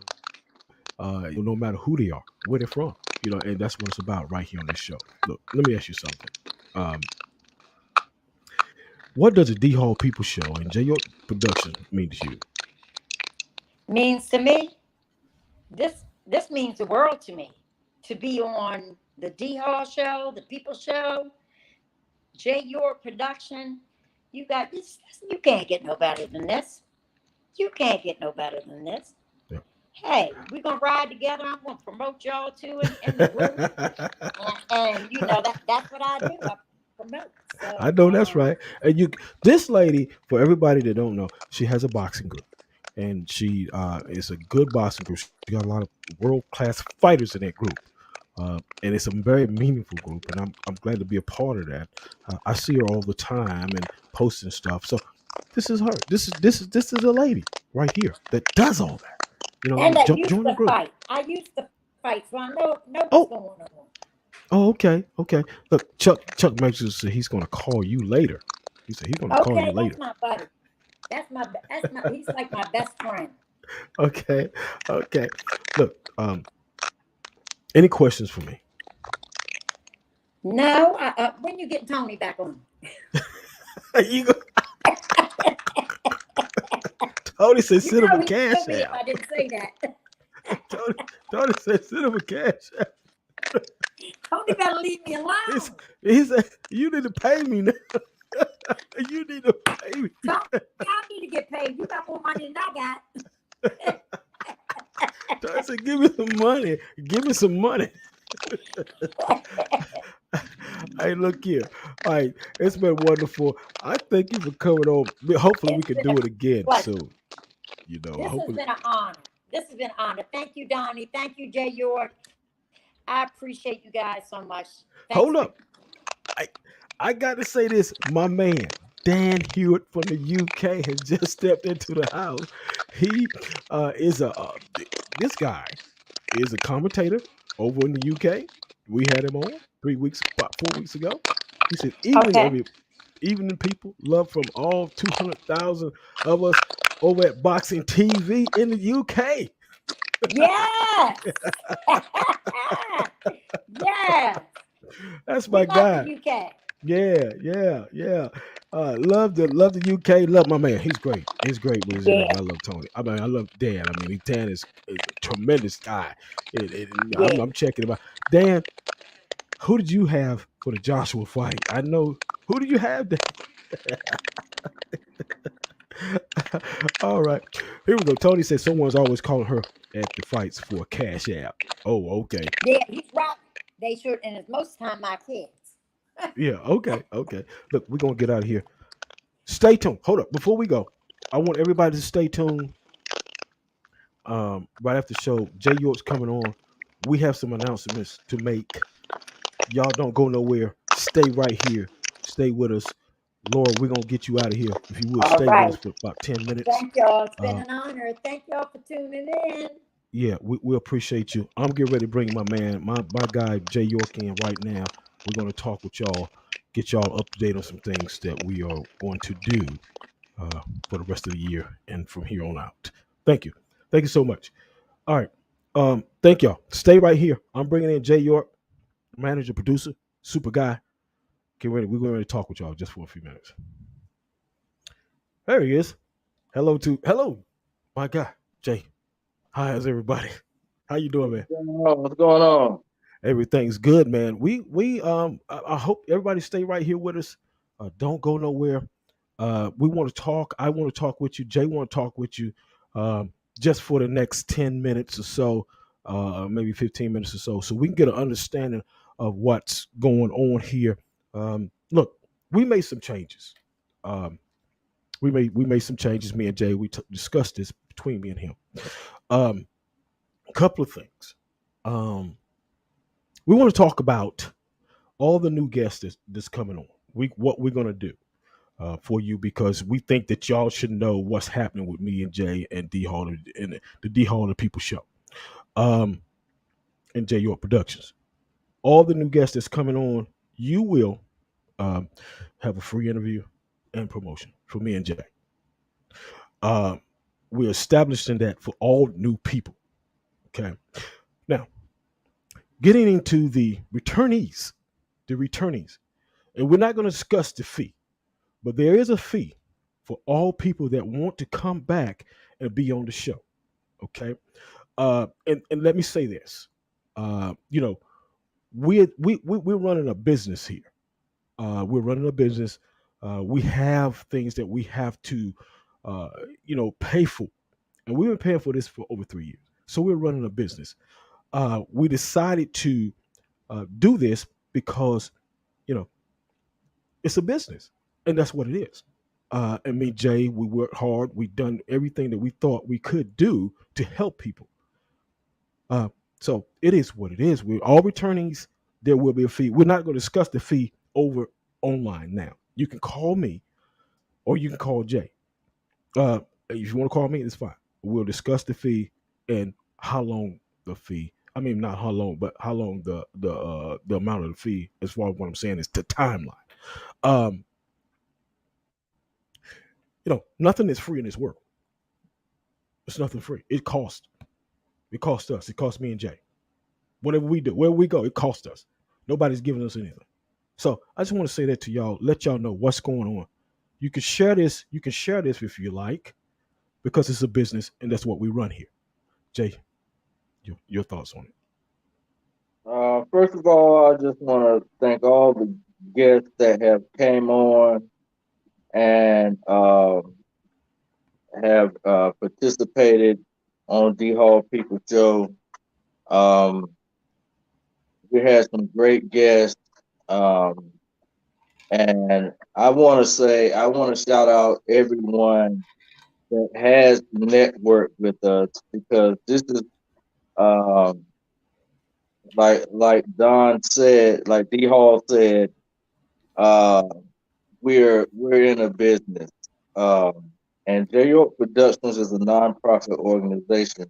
No matter who they are, where they're from, and that's what it's about right here on this show. Look, let me ask you something. Um, what does a D.Hall People Show and J York Production mean to you? means to me. This means the world to me. To be on the D.Hall show, the People Show, J. York production. You got this. You can't get no better than this. You can't get no better than this. Yeah. Hey, we're gonna ride together. I'm gonna promote y'all too in the group, and you know that's what I do. I promote. I So know that's right. And this lady, for everybody that don't know, she has a boxing group, and she is a good boxing group. She got a lot of world class fighters in that group, and it's a very meaningful group. And I'm glad to be a part of that. I see her all the time and posting stuff. So this is her. This is a lady right here that does all that. and I used Join the to group. fight. I used to fight, so I know what's Oh, going on. oh, okay, okay. Look, Chuck Maxwell said he's going to call you later. He said he's going to call you Okay, that's later. my buddy. That's my. He's like my best friend. Okay, okay. Look, any questions for me? No, when you get Tony back on. you go, Tony said You send him know a he'd kill cash me if out. I didn't say that. Tony said send him a cash out. Tony better leave me He's, alone. he said you need to pay me now. You need to pay me. Tony, I need to get paid. You got more money than I got. Tony said give me some money. Give me some money. Hey, look here. All right, it's been wonderful. I thank you for coming on. Hopefully, we It's can been do a it again pleasure. soon. This has Hopefully. been an honor. This has been an honor. Thank you, Donnie. Thank you, Jay York. I appreciate you guys so much. Thanks Hold for up. I got to say this. My man, Dan Hewitt from the UK, has just stepped into the house. He is this guy is a commentator over in the UK. We had him on about 4 weeks ago. He said, okay. evening people, love from all 200,000 of us over at Boxing TV in the UK. Yes. Yes. That's We my love guy. the UK. Yeah, yeah, yeah. Love the UK. Love my man. He's great. He's great with his interview. Yeah. I love Tony. I mean, I love Dan. I mean, Dan is a tremendous guy. Yeah. I'm checking him out. Dan, who did you have for the Joshua fight? I know. Who did you have? All right. Here we go. Tony said someone's always calling her at the fights for a cash app. Oh, okay. Yeah, he's right. They should, and it's most of the time my kids. Yeah, okay, okay. Look, we're gonna get out of here. Stay tuned. Hold up. Before we go, I want everybody to stay tuned. Right after the show, Jay York's coming on. We have some announcements to make. Y'all don't go nowhere. Stay right here. Stay with us. Laura, we're gonna get you out of here. If you would All stay with us right. for about 10 minutes. Thank y'all. It's been Uh, an honor. Thank y'all for tuning in. yeah, we appreciate you. I'm getting ready to bring my man, my guy Jay York in right now. We're gonna talk with y'all, get y'all up to date on some things that we are going to do for the rest of the year and from here on out. Thank you. Thank you so much. All right. Thank y'all. Stay right here. I'm bringing in Jay York, manager, producer, super guy. Get ready. We're going to talk with y'all just for a few minutes. There he is. Hello, my guy, Jay. Hi, how's everybody? How you doing, man? What's going on? Everything's good, man. I hope everybody stay right here with us. Don't go nowhere. We want to talk. I want to talk with you. Jay want to talk with you. Just for the next 10 minutes or so, maybe 15 minutes or so we can get an understanding of what's going on here. Look, we made some changes. we made some changes. Me and Jay, we discussed this between me and him. Um, a couple of things. Um, we want to talk about all the new guests that's coming on. What we're gonna do for you, because we think that y'all should know what's happening with me and Jay and D.Hall and the D.Hall and the People Show, um, and Jay York Productions. All the new guests that's coming on, you will um, have a free interview and promotion for me and Jay. Uh, we're establishing that for all new people. Okay. Now, getting into the returnees, and we're not going to discuss the fee, but there is a fee for all people that want to come back and be on the show. Okay. And let me say this. You know, we're running a business here. We're running a business. We have things that we have to, uh, pay for, and we've been paying for this for over 3 years. So we're running a business. We decided to do this because you know it's a business, and that's what it is. And me, Jay, we worked hard. We've done everything that we thought we could do to help people. Uh, so it is what it is. We're all returnees. There will be a fee. We're not going to discuss the fee over online now. You can call me or you can call Jay. If you want to call me, it's fine. We'll discuss the fee and how long the fee. I mean, not how long, but how long the amount of the fee. As far as what I'm saying is the timeline. Um, Nothing is free in this world. It's nothing free. It costs. It costs us. It costs me and Jay. Whatever we do, wherever we go, it costs us. Nobody's giving us anything. So I just want to say that to y'all, let y'all know what's going on. You can share this. You can share this if you like, because it's a business and that's what we run here. Jay, your thoughts on it? First of all, I just want to thank all the guests that have came on and have participated on D Hall People Show. Um, we had some great guests, um, and I want to shout out everyone that has networked with us because this is um, like Don said, like D Hall said, uh, we're in a business. Um, and J York Productions is a nonprofit organization.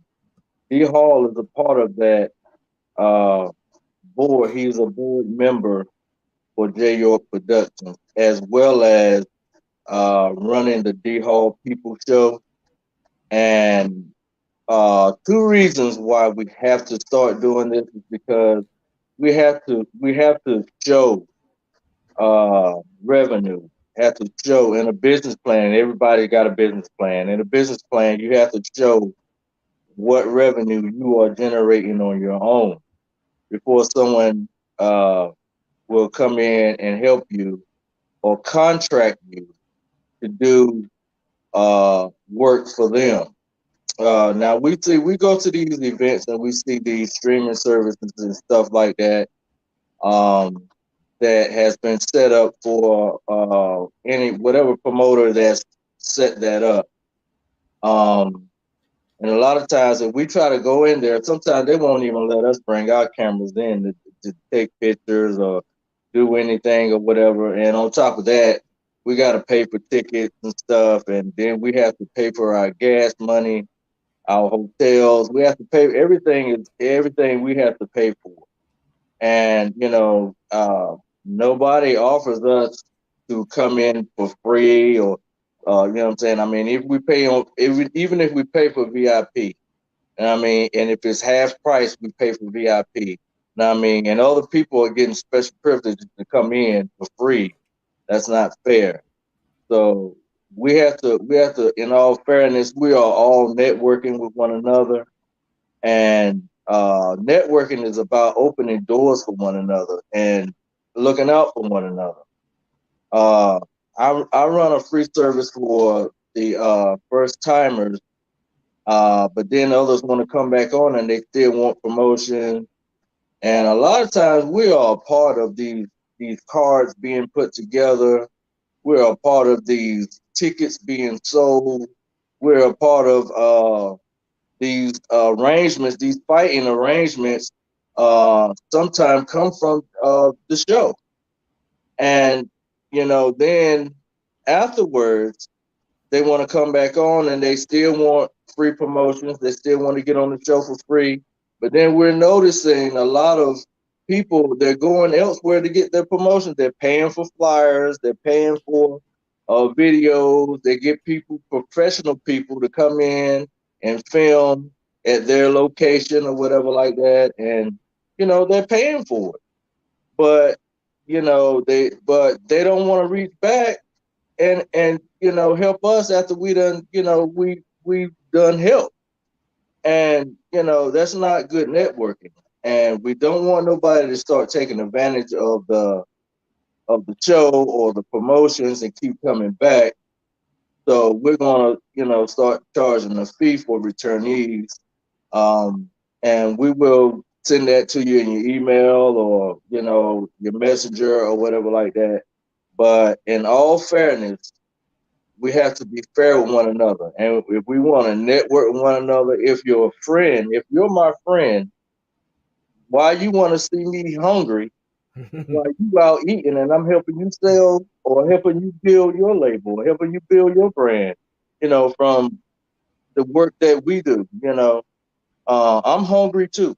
D Hall is a part of that uh, board. He's a board member for J York Productions, as well as running the D Hall People Show. And two reasons why we have to start doing this is because we have to show revenue, have to show in a business plan. Everybody got a business plan. In a business plan, you have to show what revenue you are generating on your own before someone uh, will come in and help you or contract you to do work for them. Now we go to these events and we see these streaming services and stuff like that. Um, that has been set up for any whatever promoter that's set that up. Um, and a lot of times, if we try to go in there, sometimes they won't even let us bring our cameras in to take pictures or do anything or whatever. And on top of that, we got to pay for tickets and stuff, and then we have to pay for our gas money, our hotels. We have to pay everything we have to pay for. And nobody offers us to come in for free or you know what I'm saying. I mean, if we pay on even if we pay for VIP, I mean, and if it's half price, we pay for VIP. Now, I mean, and other people are getting special privileges to come in for free. That's not fair. So we have to, in all fairness, we are all networking with one another, and networking is about opening doors for one another and looking out for one another. Uh, I run a free service for the first timers, but then others want to come back on and they still want promotion. And a lot of times we are a part of these cards being put together. We're a part of these tickets being sold. We're a part of these arrangements, these fighting arrangements. Sometimes come from the show, and then afterwards they want to come back on and they still want free promotions. They still want to get on the show for free. But then we're noticing a lot of people, they're going elsewhere to get their promotions. They're paying for flyers, they're paying for videos. They get people, professional people, to come in and film at their location or whatever like that. And, they're paying for it. But, they don't want to reach back and help us after we done we done help, and that's not good networking, and we don't want nobody to start taking advantage of the show or the promotions and keep coming back. So we're gonna start charging a fee for returnees, um, and we will send that to you in your email or your messenger or whatever like that. But in all fairness, we have to be fair with one another. And if we want to network with one another, if you're a friend, if you're my friend, why you want to see me hungry while you out eating and I'm helping you sell or helping you build your label, or helping you build your brand, from the work that we do, I'm hungry too.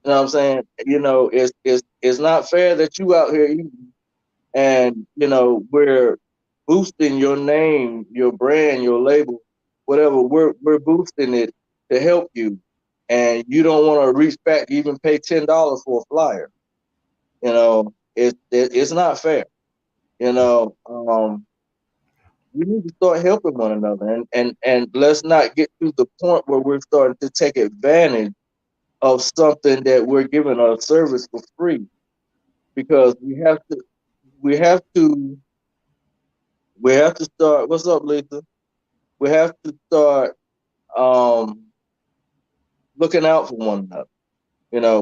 You know what I'm saying? It's not fair that you out here eating and we're boosting your name, your brand, your label, whatever. We're boosting it to help you, and you don't want to reach back, even pay $10 for a flyer. It's not fair. We need to start helping one another, and let's not get to the point where we're starting to take advantage of something that we're giving a service for free, because we have to we have to start. What's up, Lisa? We have to start um, looking out for one another.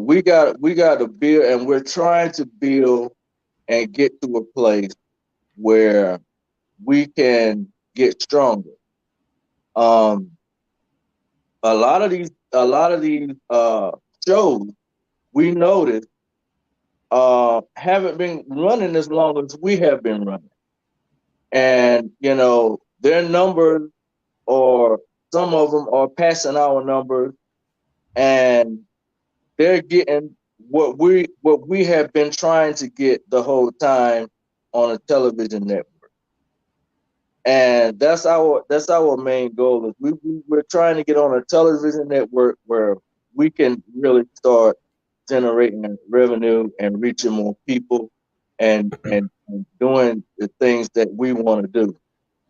We got to build, and we're trying to build and get to a place where we can get stronger. Um, a lot of these shows we notice haven't been running as long as we have been running, and their numbers, or some of them are passing our numbers, and they're getting what we have been trying to get the whole time on a television network. And that's our main goal, is we're trying to get on a television network where we can really start generating revenue and reaching more people, and doing the things that we want to do.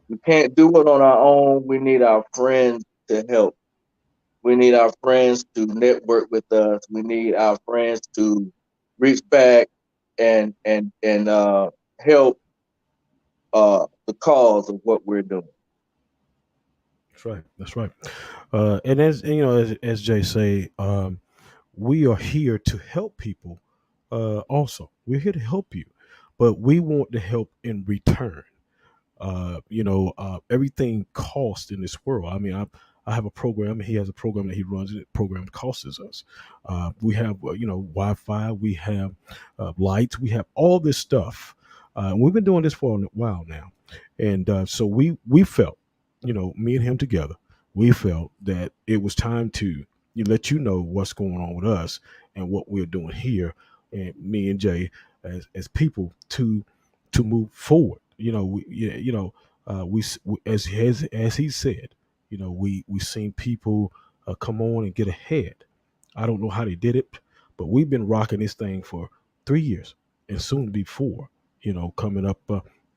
We can't do it on our own. We need our friends to help. We need our friends to network with us. We need our friends to reach back and help the cause of what we're doing. That's right. That's right. And as Jay say, we are here to help people. Also, we're here to help you, but we want the help in return. Everything costs in this world. I mean, I have a program. He has a program that he runs. And the program costs us. We have, Wi-Fi. We have lights. We have all this stuff. And we've been doing this for a while now, and so we felt, me and him together, we felt that it was time to let you know what's going on with us and what we're doing here, and me and Jay as people to move forward. As he said, we seen people come on and get ahead. I don't know how they did it, but we've been rocking this thing for 3 years and soon to be four. Coming up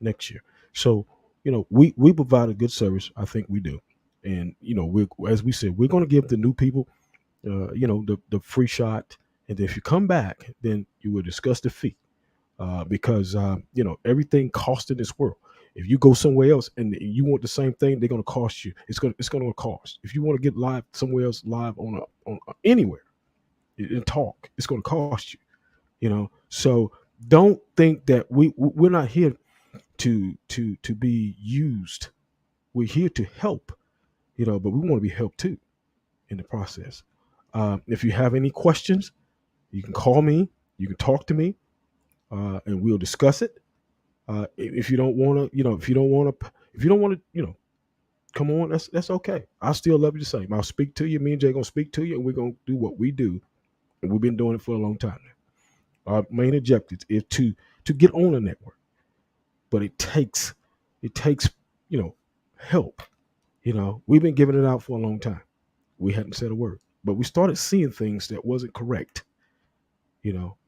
next year. So we provide a good service. I think we do, and we, as we said, we're going to give the new people the free shot, and then if you come back, then you will discuss the fee, because everything costs in this world. If you go somewhere else and you want the same thing, they're going to cost you. It's going to cost. If you want to get live somewhere else, live on anywhere and talk, it's going to cost you. So don't think that we're not here to be used. we're here to help, but we want to be helped too in the process. If you have any questions, you can call me, you can talk to me, and we'll discuss it. If you don't want to, if you don't want to, come on, that's okay. I still love you the same. I'll speak to you. Me and Jay gonna speak to you, and we're gonna do what we do, and we've been doing it for a long time now. Our main objective is to get on the network, but it takes help. We've been giving it out for a long time. We hadn't said a word, but we started seeing things that wasn't correct.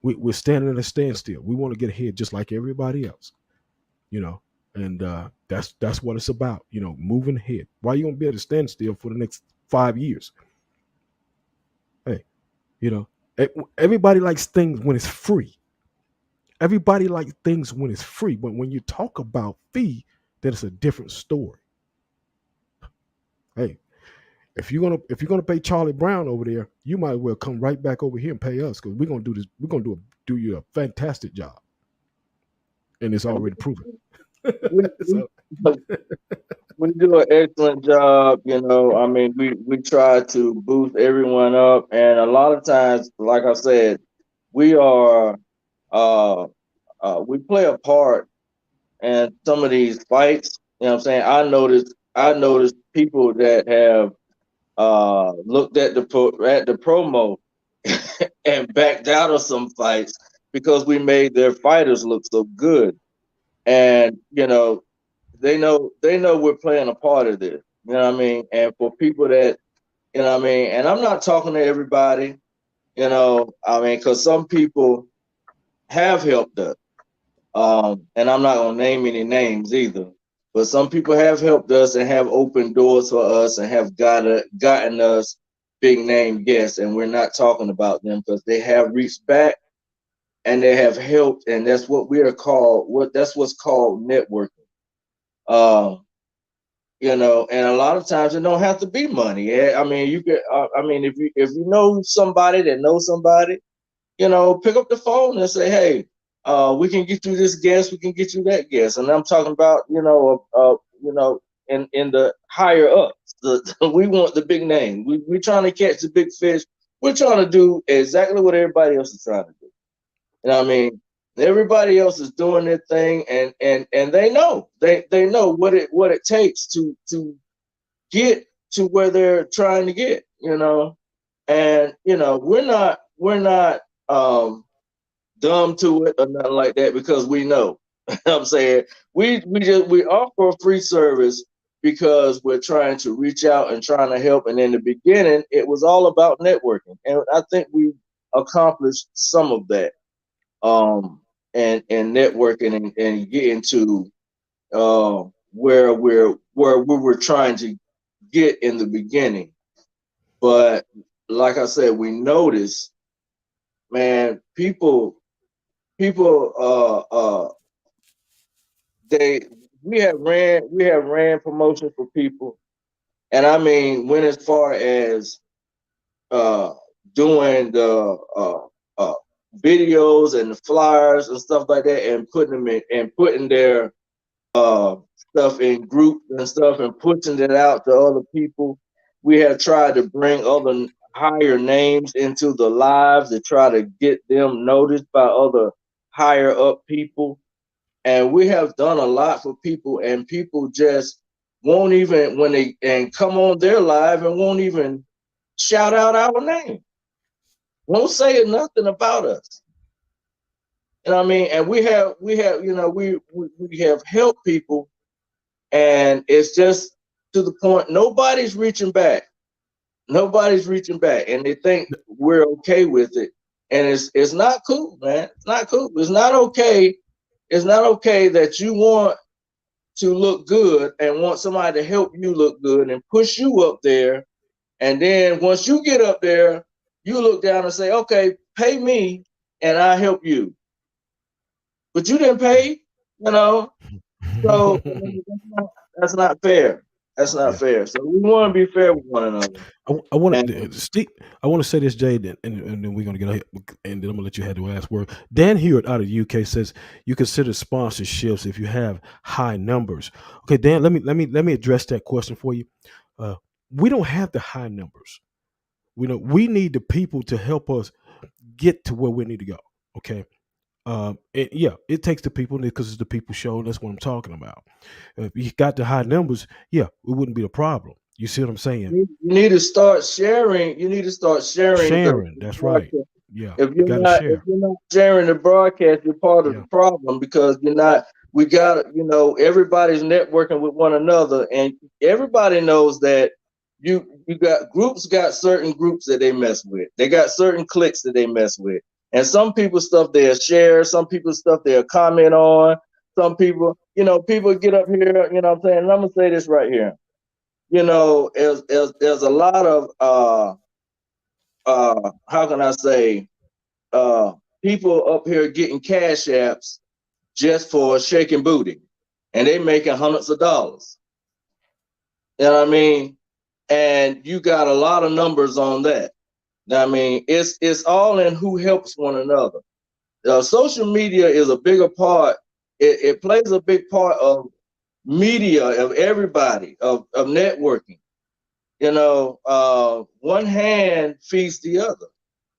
We're standing at a standstill. We want to get ahead just like everybody else. You know, and that's what it's about. Moving ahead. Why you gonna be at a standstill for the next 5 years? Hey, you know, everybody likes things when it's free. Everybody likes things when it's free. But when you talk about fee, then it's a different story. Hey, if you're gonna pay Charlie Brown over there, you might as well come right back over here and pay us because we're gonna do this. We're gonna do you a fantastic job, and it's already proven. We, we, So, we do an excellent job. I mean, we try to boost everyone up, and a lot of times, like I said, we are uh, we play a part in some of these fights. You know what I'm saying? I noticed people that have looked at the promo and backed out of some fights because we made their fighters look so good. And they know we're playing a part of this. You know what I mean? And for people that what I mean, and I'm not talking to everybody. I mean, because some people have helped us. And I'm not gonna name any names either. But some people have helped us and have opened doors for us and have gotten us big name guests, and we're not talking about them because they have reached back and they have helped, and that's what we are called. That's what's called networking. Um, and a lot of times it don't have to be money. I mean, you could. I mean, if you know somebody that knows somebody, pick up the phone and say, hey, we can get you this guest, we can get you that guest. And I'm talking about, in the higher ups. We want the big name. We're trying to catch the big fish. We're trying to do exactly what everybody else is trying to do. You know what I mean? Everybody else is doing their thing, and they know what it takes to get to where they're trying to get. And we're not dumb to it or nothing like that because we know. I'm saying we offer a free service because we're trying to reach out and trying to help. And in the beginning, it was all about networking, and I think we accomplished some of that. And networking and getting to where we were trying to get in the beginning. But like I said, we noticed, man, people they we have ran promotions for people, and I mean went as far as uh doing the videos and the flyers and stuff like that, and putting them in and putting their stuff in groups and stuff and pushing it out to other people. We have tried to bring other higher names into the lives to try to get them noticed by other higher up people. And we have done a lot for people, and people just won't even when they and come on their live and won't even shout out our name, won't say nothing about us. You know what I mean? And we have we have helped people, and it's just to the point nobody's reaching back. Nobody's reaching back, and they think we're okay with it, and it's not cool, man. It's not cool. It's not okay. It's not okay that you want to look good and want somebody to help you look good and push you up there, and then once you get up there, you look down and say, "Okay, pay me, and I help you." But you didn't pay, you know. So I mean, that's not fair. That's not Yeah. fair. So we want to be fair with one another. I want And to Steve. I want to say this, Jay, and then we're gonna get ahead, and then I'm gonna let you have the last word. Dan Hewitt out of the UK says you consider sponsorships if you have high numbers. Okay, Dan, let me address that question for you. Uh, we don't have the high numbers. We need the people to help us get to where we need to go. Okay. Yeah, it takes the people because it's the people show, and that's what I'm talking about. If you got the high numbers, yeah, it wouldn't be a problem. You see what I'm saying? you need to start sharing. You need to start sharing the Sharing, that's right. broadcast. Yeah, If you you're got to not if share. you're not sharing the broadcast, you're part of the Yeah. problem because you're not. We got everybody's networking with one another, and everybody knows that you got certain groups that they mess with. They got certain cliques that they mess with, and some people's stuff they'll share, some people's stuff they'll comment on. Some people get up here. You know what I'm saying? And I'm gonna say this right here. There's a lot of how can I say uh people up here getting cash apps just for shaking booty, and they making hundreds of dollars. You know what I mean? And you got a lot of numbers on that. I mean, it's all in who helps one another. Social media is a bigger part. It plays a big part of media, of everybody, of networking. One hand feeds the other.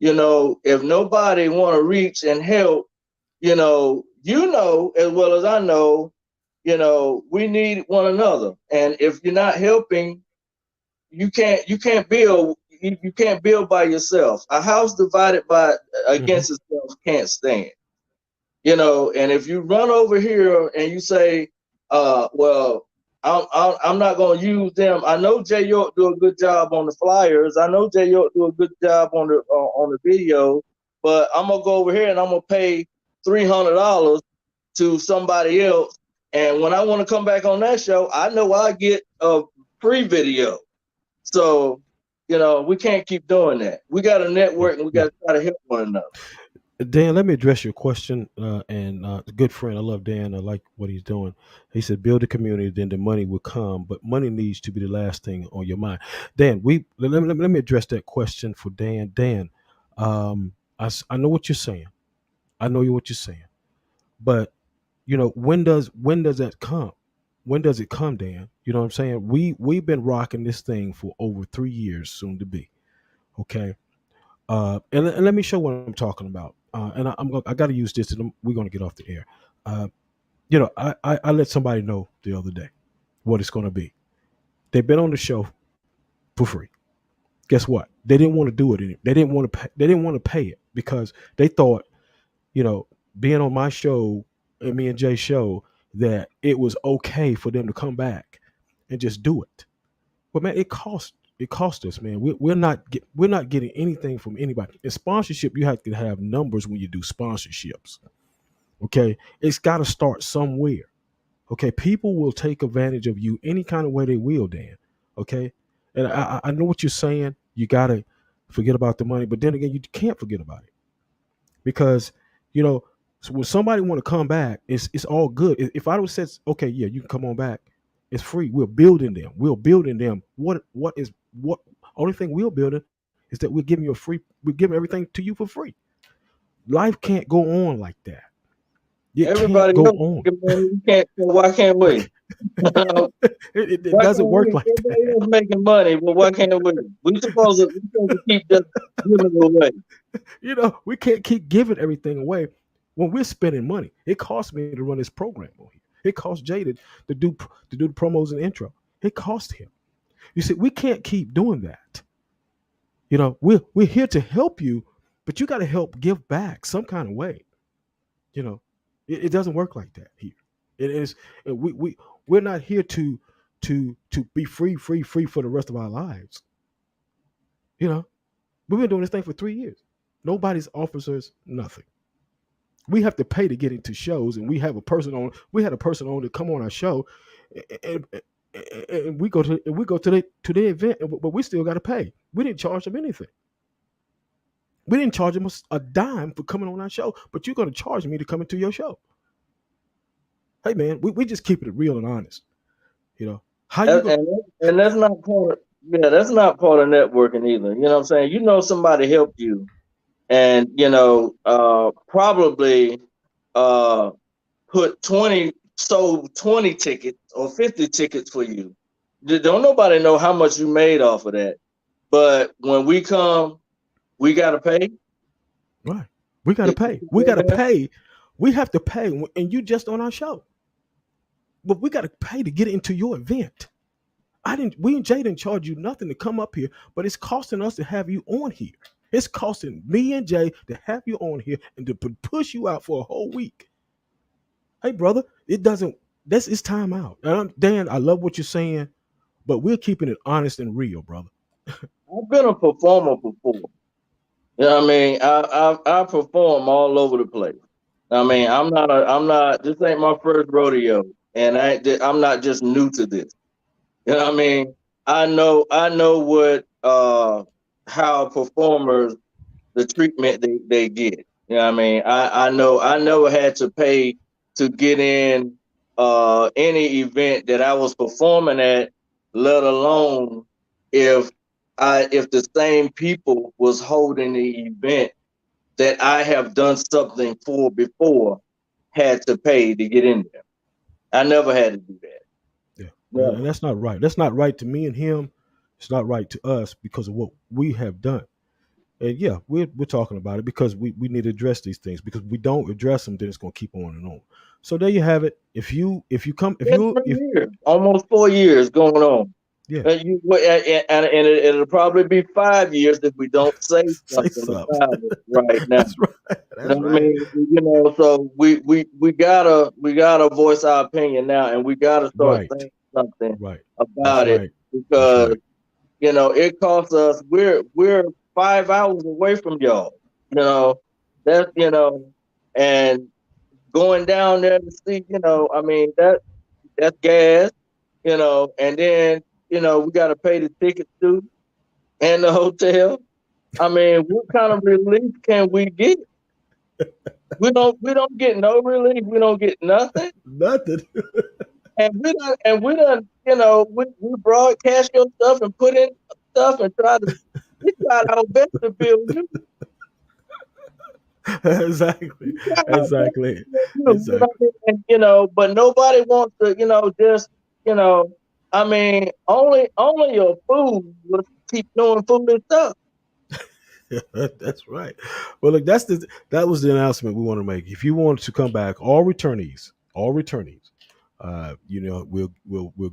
If nobody want to reach and help, as well as I know, we need one another. And if you're not helping, you can't build by yourself. A house divided by Hmm. against itself can't stand. And if you run over here and you say, well, I'm not going to use them. I know Jay York do a good job on the flyers. I know Jay York do a good job on the video, but I'm gonna go over here and I'm gonna pay $300 to somebody else. And when I want to come back on that show, I know I get a free video. So we can't keep doing that. We got to Yeah, network and we got yeah. to try to help one another. Dan, let me address your question. And a good friend, I love Dan. I like what he's doing. He said, "Build a community, then the money will come, but money needs to be the last thing on your mind." Dan, let me address that question for Dan. Dan, I know what you're saying. I know what you're saying, but when does that come? When does it come, Dan? You know what I'm saying? We've been rocking this thing for over 3 years, soon to be. Okay. And let me show what I'm talking about. I got to use this, and we're going to get off the air. Uh, I let somebody know the other day what it's going to be. They've been on the show for free. Guess what? They didn't want to do it. They didn't want to. They didn't want to pay it because they thought, you know, being on my show and me and Jay's show, that it was okay for them to come back and just do it. But man, it cost us, man. We're not getting anything from anybody. In sponsorship, you have to have numbers when you do sponsorships. Okay, it's got to start somewhere. Okay, people will take advantage of you any kind of way they will, Dan. Okay, and I know what you're saying. You gotta forget about the money, but then again, you can't forget about it because you know so when somebody want to come back, it's all good. If I would said, okay, yeah, you can come on back, it's free. We're building them. We're building them. What only thing we're building is that we're giving you a free. We're giving everything to you for free. Life can't go on like that. It can't Everybody go else on. making money. We can't. So why can't we? It Why can't doesn't work we? like that. Everybody else making money, but why can't we? We supposed to keep just giving it away. We can't keep giving everything away when we're spending money. It costs me to run this program on here. It costs Jay to do the promos and intro. It costs him. You see, we can't keep doing that. We're here to help you, but you got to help give back some kind of way. You know, it doesn't work like that here. It is we're not here to be free for the rest of our lives. You know, we've been doing this thing for 3 years. Nobody's offers us nothing. We have to pay to get into shows, and we had a person on to come on our show, and, and we go to the event, but we still got to pay. We didn't charge them anything. We didn't charge them a dime for coming on our show, but you're going to charge me to come into your show. Hey man, we just keeping it real and honest. You know, How you And go? and that's not part of, yeah, that's not part of networking either. You know what I'm saying? You know somebody helped you and probably uh put 20 sold 20 tickets or 50 tickets for you. Don't nobody know how much you made off of that. But when we come, we gotta pay. Right. We gotta to pay. get We in gotta there. pay. We have to pay, and you just on our show. But we gotta pay to get into your event. I didn't. We and Jay didn't charge you nothing to come up here, but it's costing us to have you on here. It's costing me and Jay to have you on here and to push you out for a whole week. Hey, brother, it doesn't. That's it's time out. And Dan, I love what you're saying, but we're keeping it honest and real, brother. I've been a performer before. You know what I mean? I perform all over the place. I mean, I'm not this ain't my first rodeo, and I'm not just new to this. You know what I mean? I know what how performers the treatment they get. You know what I mean? I never had to pay to get in any event that I was performing at, let alone if if the same people was holding the event that I have done something for before had to pay to get in there. I never had to do that. Yeah, and Never. that's not right. That's not right to me and him. It's not right to us because of what we have done. And yeah, we're talking about it because we need to address these things because we don't address them, then it's going to keep on and on. So there you have it. If you come if Been you if 3 years, almost 4 years going on. yeah, It'll probably be 5 years if we don't say say something something. about it right now. That's right. You That's know what I right. mean? So we gotta voice our opinion now, and we gotta start Right. saying something Right. That's about it right. That's because right. it costs us. We're 5 hours away from y'all. You know that's and going down there to see. I mean that's gas. And then we got to pay the tickets too and the hotel. I mean, what kind of relief can we get? We don't get no relief. We don't get nothing. Nothing. And we broadcast your stuff and put in stuff and we tried our best to build you. Exactly. We tried our best Exactly. to build you. Exactly. But nobody wants to, just you know. I mean, only a fool would keep doing foolish stuff. That's right. Well, look, that was the announcement we want to make. If you want to come back, all returnees, we'll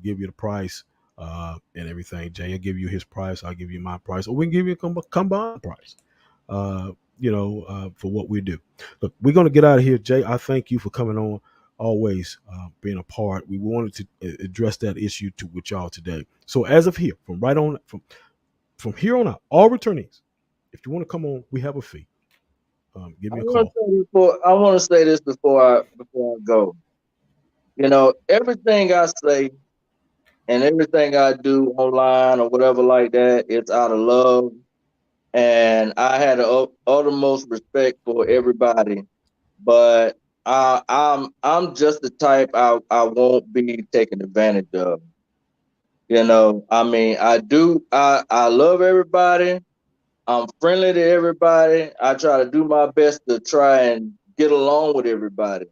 give you the price and everything. Jay will give you his price. I'll give you my price, or we can give you a combined price. Uh, for what we do. Look, we're gonna get out of here, Jay. I thank you for coming on. Always being a part. We wanted to address that issue with y'all today. So as of here, from here on out, all returnees, if you want to come on, we have a fee. Give me a call. I want to say this before I go. Everything I say and everything I do online or whatever like that, it's out of love. And I had the uttermost respect for everybody, but I'm just the type I won't be taken advantage of. I mean, I love everybody. I'm friendly to everybody. I try to do my best to try and get along with everybody.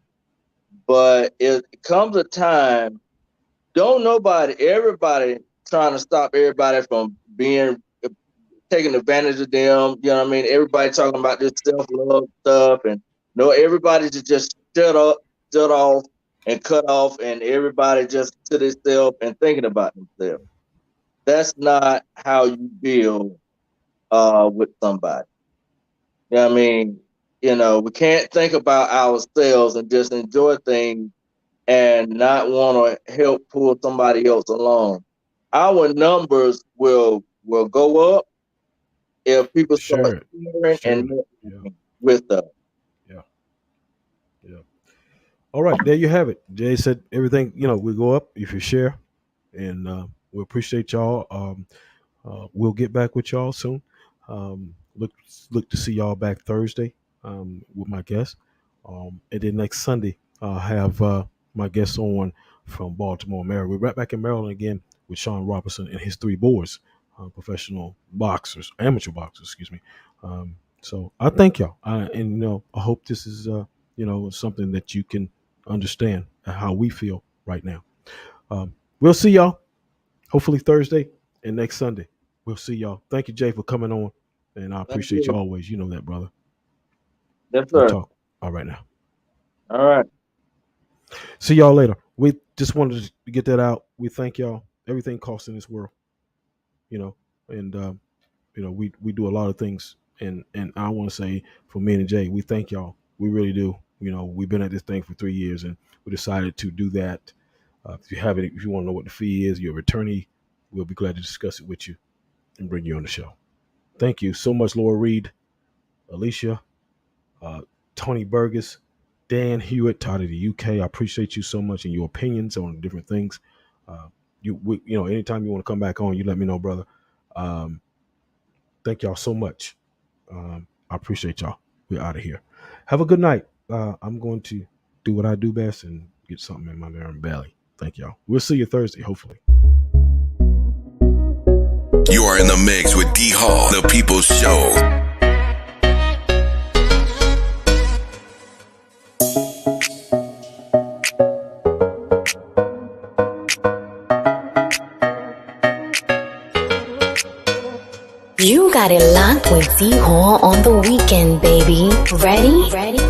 But it comes a time, everybody trying to stop everybody from being taking advantage of them. You know what I mean? Everybody talking about this self-love stuff and no, everybody should just shut off and cut off and everybody just to themselves and thinking about themselves. That's not how you deal with somebody. You know what I mean? We can't think about ourselves and just enjoy things and not want to help pull somebody else along. Our numbers will go up if people start Share it. sharing Share and it. Yeah. networking with us. Yeah. Yeah. All right. There you have it. Jay said everything, we go up if you share. And we appreciate y'all. We'll get back with y'all soon. Look to see y'all back Thursday with my guest. And then next Sunday, I'll have my guest on from Baltimore, Maryland. We're right back in Maryland again with Sean Robertson and his 3 boys, professional boxers, amateur boxers, excuse me. So I thank y'all. And I hope this is, something that you can understand how we feel right now. We'll see y'all hopefully Thursday and next Sunday. We'll see y'all. Thank you, Jay, for coming on. And I appreciate you always. You know that, brother. Yes, We'll sir. talk. All right now. All right. See y'all later. We just wanted to get that out. We thank y'all. Everything costs in this world, and we do a lot of things. And I want to say for me and Jay, we thank y'all. We really do. We've been at this thing for 3 years, and we decided to do that. If you want to know what the fee is, you're an attorney, we'll be glad to discuss it with you and bring you on the show. Thank you so much, L.REED, Alicia, Tony Burgess, Dan Hewitt out of the UK. I appreciate you so much and your opinions on different things. Anytime you want to come back on, you let me know, brother. Thank y'all so much. I appreciate y'all. We're out of here. Have a good night. I'm going to do what I do best and get something in my damn belly. Thank y'all. We'll see you Thursday, hopefully. You are in the mix with D.Hall, the People's Show. You got it locked with D.Hall on the weekend, baby. Ready?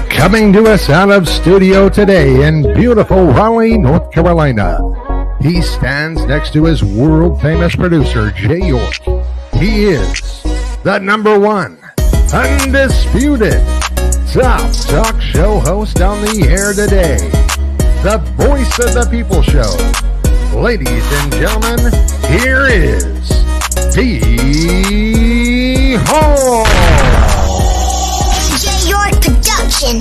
Coming to us out of studio today in beautiful Raleigh, North Carolina. He stands next to his world-famous producer, Jay York. He is the number 1, undisputed, top talk show host on the air today. The voice of the People Show. Ladies and gentlemen, here is D.Hall. Jay York production.